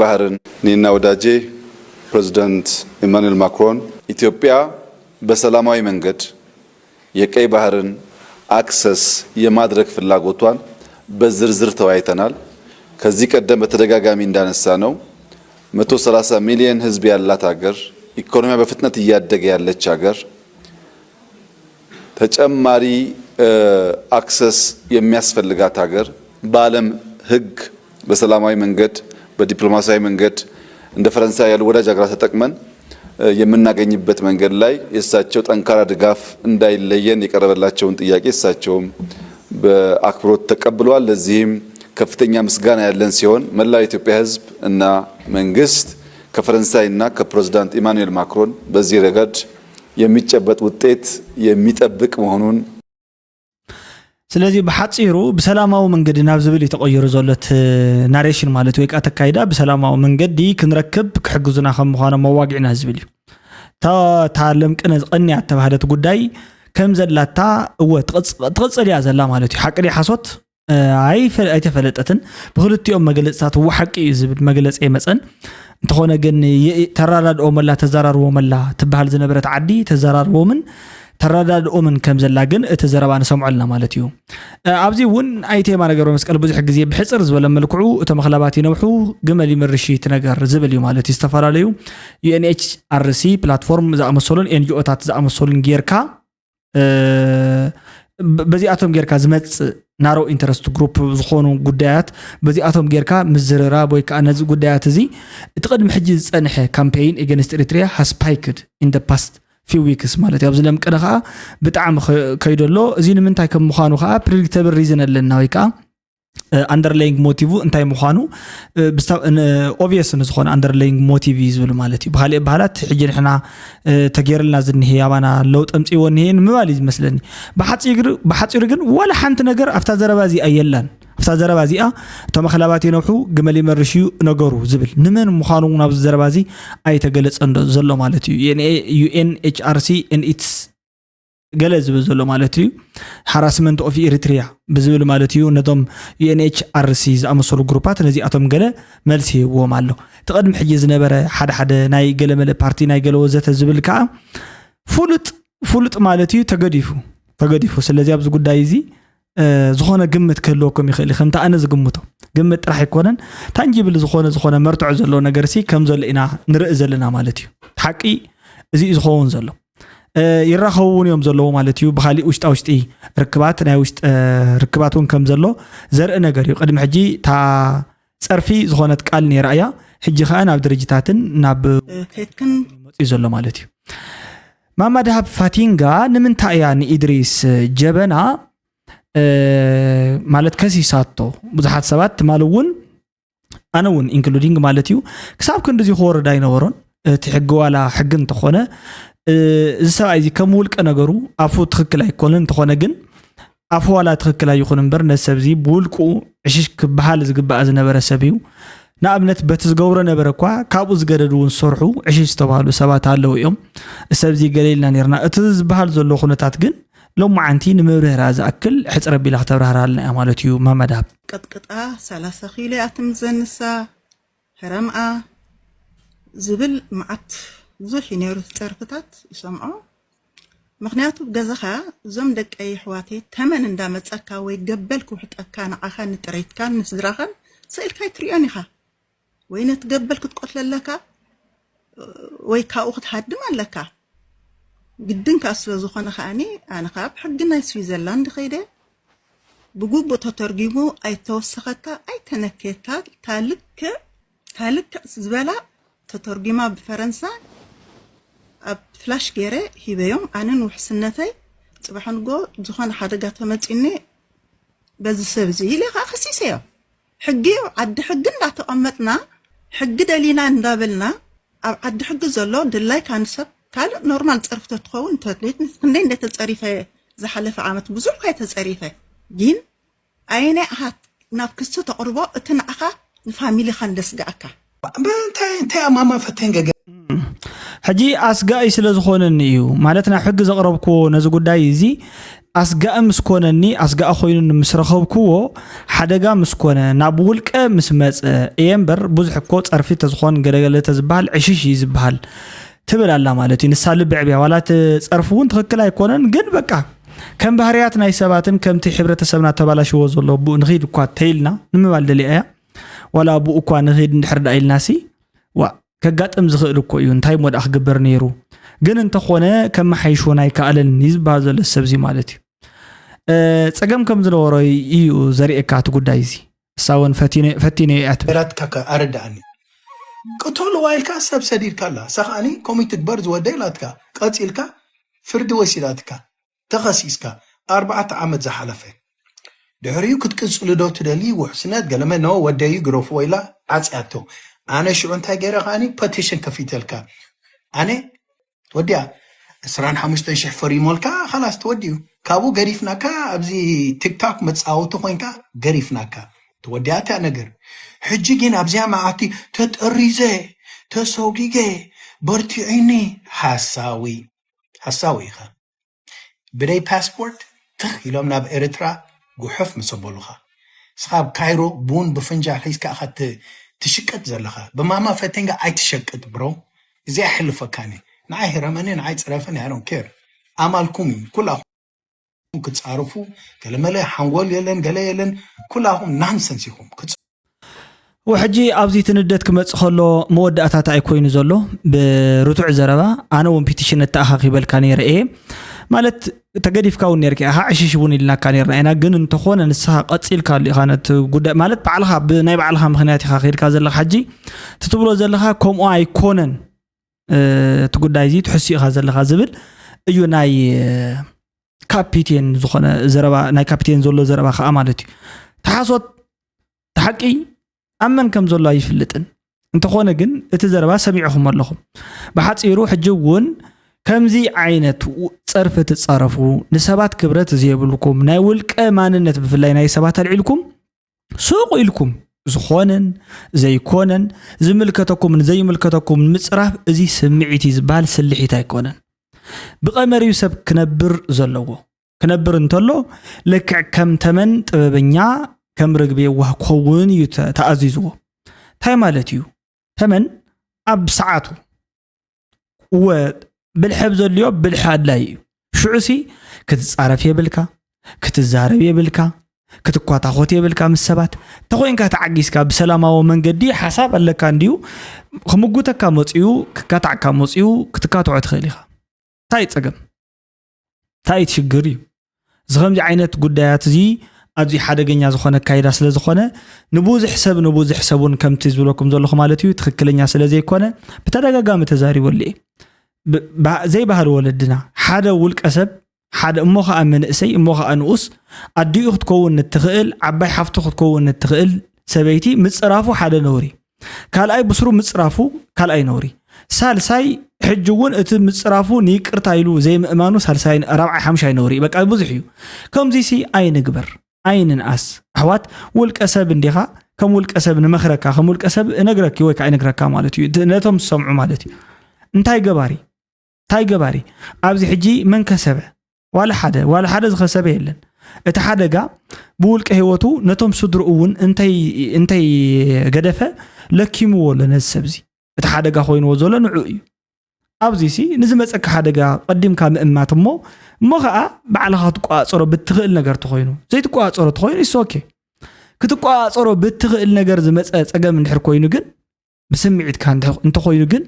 ባህርን ኒና ወዳጄ ፕሬዚዳንት ኢማኑኤል ማክሮን ኢትዮጵያ በሰላማዊ መንገድ የቀይ ባህርን አክሰስ የማድረግ ፍላጎቷን በዝርዝር ተወያይተናል። ከዚህ ቀደም በተደጋጋሚ እንዳነሳ ነው 130 ሚሊዮን ህዝብ ያላት ሀገር ኢኮኖሚያ በፍጥነት እያደገ ያለች ሀገር ተጨማሪ አክሰስ የሚያስፈልጋት ሀገር በዓለም ህግ በሰላማዊ መንገድ በዲፕሎማሲያዊ መንገድ እንደ ፈረንሳይ ያሉ ወዳጅ ሀገራት ተጠቅመን የምናገኝበት መንገድ ላይ የሳቸው ጠንካራ ድጋፍ እንዳይለየን የቀረበላቸውን ጥያቄ እሳቸውም በአክብሮት ተቀብለዋል። ለዚህም ከፍተኛ ምስጋና ያለን ሲሆን መላው የኢትዮጵያ ህዝብ እና መንግስት ከፈረንሳይና ከፕሬዝዳንት ኢማኑኤል ማክሮን በዚህ ረገድ የሚጨበጥ ውጤት የሚጠብቅ መሆኑን ስለዚህ በሐጽሩ በሰላማው መንገድ ናብ ዝብል የተቆየሩ ዘሎት ናሬሽን ማለት ወይ ተካይዳ በሰላማው መንገድ ክንረክብ ክሕግዙና ከም ምዃነ መዋግዕና ዝብል ታለም ቅነ ያተባህለት ጉዳይ ከም ዘላታ ትቅጽል ያ ዘላ ማለት እዩ ሓቅሪ ሓሶት ኣይተፈለጠትን ብክልቲኦም መግለጽታት ወሓቂ ዝብል መግለጽ የመፀን እንተኾነ ግን ተራራድኦ መላ ተዘራርቦ መላ ትበሃል ዝነበረት ዓዲ ተዘራርቦ ምን ተራዳድኦምን ከም ዘላ ግን እቲ ዘረባ ንሰምዓልና ማለት እዩ ኣብዚ እውን ኣይቴማ ነገር መስቀል ብዙሕ ግዜ ብሕጽር ዝበለ መልክዑ እቶም መኽለባት ይነብሑ ግመል ይመርሺት ነገር ዝብል እዩ ማለት እዩ ዝተፈላለዩ UNHRC ፕላትፎርም ዝኣመሰሉን NGO-ታት ዝኣመሰሉን ጌርካ በዚኣቶም ጌርካ ዝመጽ ናሮ ኢንተረስት ግሩፕ ዝኾኑ ጉዳያት በዚኣቶም ጌርካ ምዝርራብ ወይ ከዓ ነዚ ጉዳያት እዚ እቲ ቅድሚ ሕጂ ዝጸንሐ ካምፔይን against Eritrea has spiked in the past few weeks ማለት ያው ዝለም ቀነ ከዓ ብጣዕሚ ከይደሎ እዚ ንምንታይ ከም ምዃኑ ከዓ predictable reason ኣለና ወይ ከዓ underlying motive እንታይ ምዃኑ obvious ዝኾነ underlying motive ዝብል ማለት እዩ በኻሊ ባህላት ሕጂ ንሕና ተገይርልና ዝንሄ ያባና ለውጥ ኣምጪዎ ንሄ ምባል ይመስለኒ በሓፂሩ ግን ወላ ሓንቲ ነገር ኣፍታ ዘረባ እዚ ኣየላን ኣፍታ ዘረባ እዚኣ እቶም መኽለባት ይነብሑ ግመል ይመርሽዩ ነገሩ ዝብል ንመን ምዃኑ ናብ ዘረባ እዚ ኣይተገለጸን ዘሎ ማለት እዩ UNHRC and its ገለ ዝብል ዘሎ ማለት እዩ harassment of Eritrea ብዝብል ማለት እዩ ነቶም UNHRC ዝኣመሰሉ ግሩፓት ነዚኣቶም ገለ መልሲ ይህብዎም ኣሎ ተቐድሚ ሕጂ ዝነበረ ሓደ ናይ ገለመለ ፓርቲ ናይ ገለ ወዘተ ዝብል ከዓ ፍሉጥ ማለት እዩ ተገዲፉ ስለዚ ኣብዚ ጉዳይ እዚ ዝኾነ ግምት ክህልወኩም ይኽእል ከምታ ኣነ ዝግምቶ ግምት ጥራሕ ኣይኮነን ታንጂብል ዝኾነ መርትዖ ዘሎ ነገር ሲ ከም ዘሎ ኢና ንርኢ ዘለና ማለት እዩ ሓቂ እዚ ዝኸውን ዘሎ ይራኸቡን እዮም ዘለዎ ማለት እዩ በኻሊ ውሽጢ ርክባት ናይ ውሽጢ ርክባቱን ከም ዘሎ ዘርኢ ነገር እዩ ቅድሚ ሕጂ ታ ጸርፊ ዝኾነት ቃል ነይራያ ሕጂ ከዓ ናብ ድርጅታትን ናብ ከይትክን መጽኡ ዘሎ ማለት እዩ ማማድሃብ ፋቲንጋ ንምንታይ እያ ንኢድሪስ ጀበና ማለት ከሲሳቶ ብዙሓት ሰባት ትማልውን ኣነ እውን ኢንክሉዲንግ ማለት እዩ ክሳብ ክንድዚ ክወርዳ ይነበሮን እቲ ሕጊ ዋላ ሕጊ እንተኾነ እዚ ሰብኣይ እዚ ከም ውልቀ ነገሩ ኣፉ ትክክል ኣይኮነን እንተኾነ ግን ኣፉ ዋላ ትክክል ኣይኮን እምበር ነሰብ እዚ ብውልቁ ዕሽሽ ክበሃል ዝግባእ ዝነበረ ሰብ እዩ ንኣብነት በቲ ዝገብሮ ነበረ እኳ ካብኡ ዝገደዱ እውን ዝሰርሑ ዕሽሽ ዝተባሃሉ ሰባት ኣለዉ እዮም ሰብ እዚ ገሌልና ነርና እቲ ዝበሃል ዘሎ ኩነታት ግን لو معنتي نمبرهر زأكل حتى ربي لا تبرهر لنا مالتيو ما مداب قطقطا 3 كيلو اتمزنسا هرمعه زبل معت زوح ينيرو ترفتات يسمعوا مخنياتو بغزخا زم دق اي حواتي تمن اندامصكا وي قبلكو حطكا نعخا نطريتكا نسدراخا سئلكا تريانيخا وين تقبلك تقتللكا وي كاو تحدم لك قدنك اصل زخونه خاني انا خاب حقنا سويزرلاند خيده بغوب تترجمو اي توسختا اي تنكيتا تالك زبلا تترجمها بفرنسا اب فلاش غيره هيبيوم انا وحسنتي صباحنغو زخونه حدغا تمصيني بز سبزي لي خسيسيو حقي عد حق لا تقمطنا حق دلينا ندابلنا عد حق زلو دلاي كانسب قال نورمال صرفت تخون تدليت كندي انت تصريفه زحلف عامت بزح كاي تصريفه جين اينه هات نافكسو تقربو اتنعخا الفاميلي خندسغاكا انت ماما فتنغ حجي اسغاي سلازخونني يو معناتنا حق زقربكو نز غداي زي اسغا مسكونني اسغا خوينن مسرخبكو حدغا مسكونه نابولقه مسمص ايمبر بزحكو صرفي تزخون غدغله تزبال عششي زبال تبلالا مالتي نسال بعبيا ولات صرفون تخكل ايكونن ግን በቃ ከም ባህሪያት ናይ ሰባትን ከምቲ ሕብረተሰብና ተባላሽዎ ዘሎ ቡ ንኺድ እኳ ተይልና ንምባል ደሊያ ወላ ቡ እኳ ንኺድ እንድሕርዳ ኢልናሲ ዋ ከጋጥም ዝኽእል እኮ እዩ እንታይ ሞዳ ክግበር ነይሩ ግን እንተኾነ ከም ሓይሾ ናይ ካለን ይዝባል ዘሎ ሰብዚ ማለት እዩ ጸገም ከም ዝነበረ እዩ ዘሪኤካ እቲ ጉዳይ እዚ ሳውን ፈቲነ አትበራት ካካ አረዳኒ قتل وايلكا سبسدير كلا سخاني كوميتك برز وديلاتكا قاتيلكا فرد وسيلاتكا تخصيصكا 4 عامات زحلفه دهريو كتقصلو دو تدلي وحسنات قالما نو وداي غروف ويلا عصياتو انا شو انت غيرخاني بيتيشن كفيتلكا انا وديا 15000 فريمولكا خلاص توديو كابو غريفناكا ابزي تيك توك متصاوتو خوينكا غريفناكا تودياتا نجر حجيجين ابزيا معاتي تتقريزه تسوقيجه برتعيني حساوي خا بداي باسبورت تخيلهم ناب اريترا غحف مسبولخا صحاب كايرو بون بفنجال حيسكا اخت تشقت زلخا بماما فتنغا اي تشقت برو زي حلفكاني نعي رماني نعي صرفني I don't care امالكم كلهم كتصارفوا كلمه حنقول يلن قال يلن كلهم نانسنس يهم وحجي ابزي تندت كمص خلو موداتات اي كوين زلو برتوع زربا انا ومبيتيشن تاخي بالكانير اي مالت تقديفكاو نيركي ها عششبون لنا كانير انا ግን እንተኾነ ንስሓ ቀጽል ካሊ ኻነት ጉዳይ ማለት ባዕልኻ ብናይ ባዕልኻ ምኽንያት ኢኻ ኺርካ ዘለኻ حጂ ትትብሎ ዘለኻ ከምኡ ኣይኮነን ትጉዳይ ዚ ትሕሲኻ ዘለኻ ዝብል እዩ ናይ ካፒቴን ዝኾነ ዘረባ ናይ ካፒቴን ዘሎ ዘረባ ኸ ማለት እዩ ተሓሶት ተሐቂ ኣመን ከም ዘሎ ይፍልጥን እንተኾነ ግን እቲ ዘረባ ሰሚዕኹም ኣለኹም በሓጺሩ ሕጅውን ከምዚ ዓይነት ጸርፍ ተጻረፉ ንሰባት ክብረት ዝየብልኩም ናይ ውልቀ ማንነት ብፍላይ ናይ ሰባት አልዕልኩም ሱቅ ኢልኩም ዝኾነን ዘይኮነን ዝምልከተኩም ዘይምልከተኩም ምጽራፍ እዚ ስምዒት ይዝባል ስልሒት ኣይኮነን بقمريو سب كنبر زلوه كنبر انتلو لك كم تمن طببنيا كم رغبي واه كون يتعززوه تاي مالتيو تمن اب ساعته و بالحبز اليوم بالحاد لاي شعسي كتصارف يبلكا كتزارب يبلكا كتقاطع خوت يبلكا مسبات تخوينكا تعقيسكا بسلاماو منغدي حساب لك انديو خمغوتكا مصيو كاتعكا مصيو كتكاتعو تخليخا تايت صقم تايت شجري زغمدي عينت ጉዳያት እዚ ኣብዚ ሓደገኛ ዝኾነ ካይዳ ስለ ዝኾነ ንቡዝ ሕሰቡን ከምቲ ዝብለኩም ዘለኹ ማለት እዩ ትክክለኛ ስለ ዘይኮነ በተደጋጋሚ ተዛሪበሉ ዘይ ባህል ወለድና ሓደ ውልቀ ሰብ ሓደ እሞኻ መንእሰይ እሞኻ አንኡስ ኣዲኡ ክትከውን ትኽእል ዓባይ ሓፍቱ ክትከውን ትኽእል ሰበይቲ ምጽራፉ ሓደ ነውሪ ካልኣይ ብስሩ ምጽራፉ ካልኣይ ነውሪ ሳልሳይ حجون ات مصرافو نيقرتا يلو زي مأمانو سالساين رابع حمشاي نوري بقى بوزحيو كم زي سي اي نغبر اي نناس احوات ولقسب انديخا كم ولقسب نمخركا كم ولقسب نغرك يوي كاي نغركا مالتي نتوم سمعوا مالتي انتاي غباري ابزي حجي من كسبه ዋላ ሓደ ዝኸሰበ የለን እቲ ሓደጋ ብውልቀ ህይወቱ ነቶም ስድርኡ እውን እንታይ ገደፈ ለኪምዎ ለነሰብዚ እቲ ሓደጋ ኮይንዎ ዘሎ ንዑ እዩ ኣብዚ ሲ ንዝመፀካ ሓደጋ ቀዲምካ ምእማት እሞ ከዓ ባዕልኻ ትቋፀሮ ብትኽእል ነገር ተኮይኑ ዘይትቋፀሮ ተኮይኑ ኢስ ኦኬ ክትቋፀሮ ብትኽእል ነገር ዝመፀ ፀገም እንድሕር ኮይኑ ግን ብስምዒትካ እንተኮይኑ ግን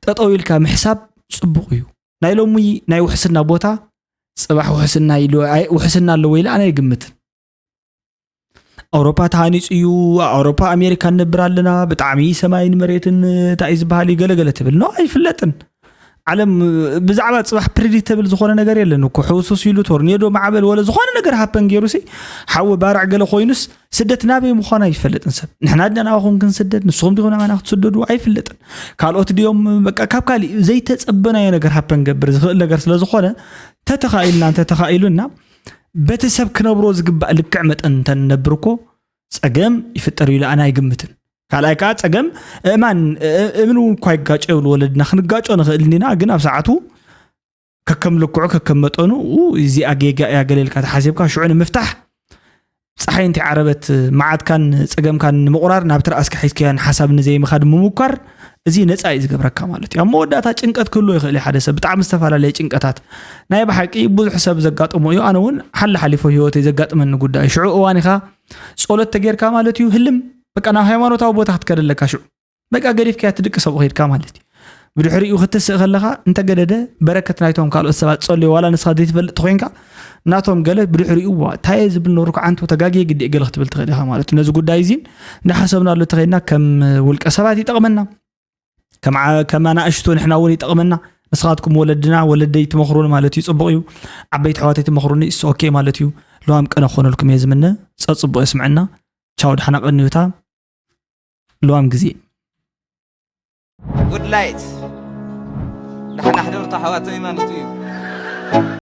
ጠጠው ኢልካ ምሕሳብ ጽቡቕ እዩ ናይ ሎሚ ናይ ውሕስና ቦታ ጽባሕ ውሕስና ኣለዎ ኢለ ኣነ ይግምት ኣውሮፓ ተሃኒጹ እዩ ኣውሮፓ ኣሜሪካ ንብር ኣለና ብጣዕሚ ሰማይን መሬትን እንታይ ዝበሃል ገለገለ ትብል ኖ ኣይፍለጥን ዓለም ብዛዕባ ጽባሕ ፕሬዲክተብል ዝኾነ ነገር የለን እኮ ሕውሱስ ኢሉ ቶርኔዶ ማዕበል ወለ ዝኾነ ነገር ሃፐን ገይሩሲ ሓዊ ባራዕ ገለ ኮይኑስ ስደት ናበይ ምዃና ይፈልጥን ሰብ ንሕና ድና ናባኹም ክንስደድ ንስኹም ዲኹም ናባና ክትስደዱ ኣይፍለጥን ካልኦት ድዮም በቃ ካብ ካሊእ ዘይተጸበናዮ ነገር ሃፐን ገብር ዝኽእል ነገር ስለ ዝኾነ ተተኻኢሉና በቲ ሰብ ክነብሮ ዝግባእ ልክዕ መጠን እንተንነብር እኮ ፀገም ይፍጠር ኢሉ ኣነ ኣይግምትን ካልኣይ ከዓ ፀገም እምን እውን እኳ ይጋጮ ይብሉ ወለድና ክንጋጮ ንኽእል ኒና ግን ኣብ ሰዓቱ ከከም ልክዑ ከከም መጠኑ እዚ ኣጌጋ ያገለልካ ተሓሲብካ ሽዑ ንምፍታሕ ፀሓይ እንታይ ዓረበት መዓትካን ፀገምካን ንምቑራር ናብ ትርኣስካ ሒዝካያን ሓሳብ ንዘይምኻድ ምሙኳር እዚ ነፃ እዩ ዝገብረካ ማለት እዩ ኣብ መወዳእታ ጭንቀት ክህሉ ይኽእል ሓደ ሰብ ብጣዕሚ ዝተፈላለየ ጭንቀታት ናይ ብሓቂ ብዙሕ ሰብ ዘጋጥሞ እዩ ኣነ እውን ሓሊፎ ህይወተይ ዘጋጥመኒ ጉዳይ ሽዑ እዋን ኢኻ ጸሎት ተጌርካ ማለት እዩ ህልም በቃ ናብ ሃይማኖታዊ ቦታ ክትከደለካ ሽዑ በቃ ገዲፍካ ትድቂ ሰብ ኺድካ ማለት እዩ ብድሕሪኡ ክትስእ ከለኻ እንተገደደ በረከት ናይቶም ካልኦት ሰባት ጸልዩ ዋላ ንስኻ ዘይትፈልጥ ኮይንካ ናቶም ገለ ብድሕሪኡ ታየ ዝብል ኖርኩ ዓንቶ ተጋጊየ ግዲእ ገለ ክትብል ትኽእል ኢኻ ማለት እዩ ነዚ ጉዳይ እዚ እንዳሓሰብናሉ ተኸይና ከም ውልቀ ሰባት ይጠቕመና ከም ኣናእሽቶ ንሕና እውን ይጠቕመና ንስኻትኩም ወለድና ወለደይ ትመኽሩን ማለት እዩ ጽቡቕ እዩ ዓበይቲ ኣሕዋተይ ትመኽሩኒ ኢስ ኦኬ ማለት እዩ ለዋም ቀነ ክኾነልኩም እየ ዝምነ ፀጽቡቕ ይስምዐና ቻው ድሓና ቀኒዩታ ለዋም ግዜ ጉድ ላይት ድሓና ሕደርታ ኣሕዋተይ ማለት እዩ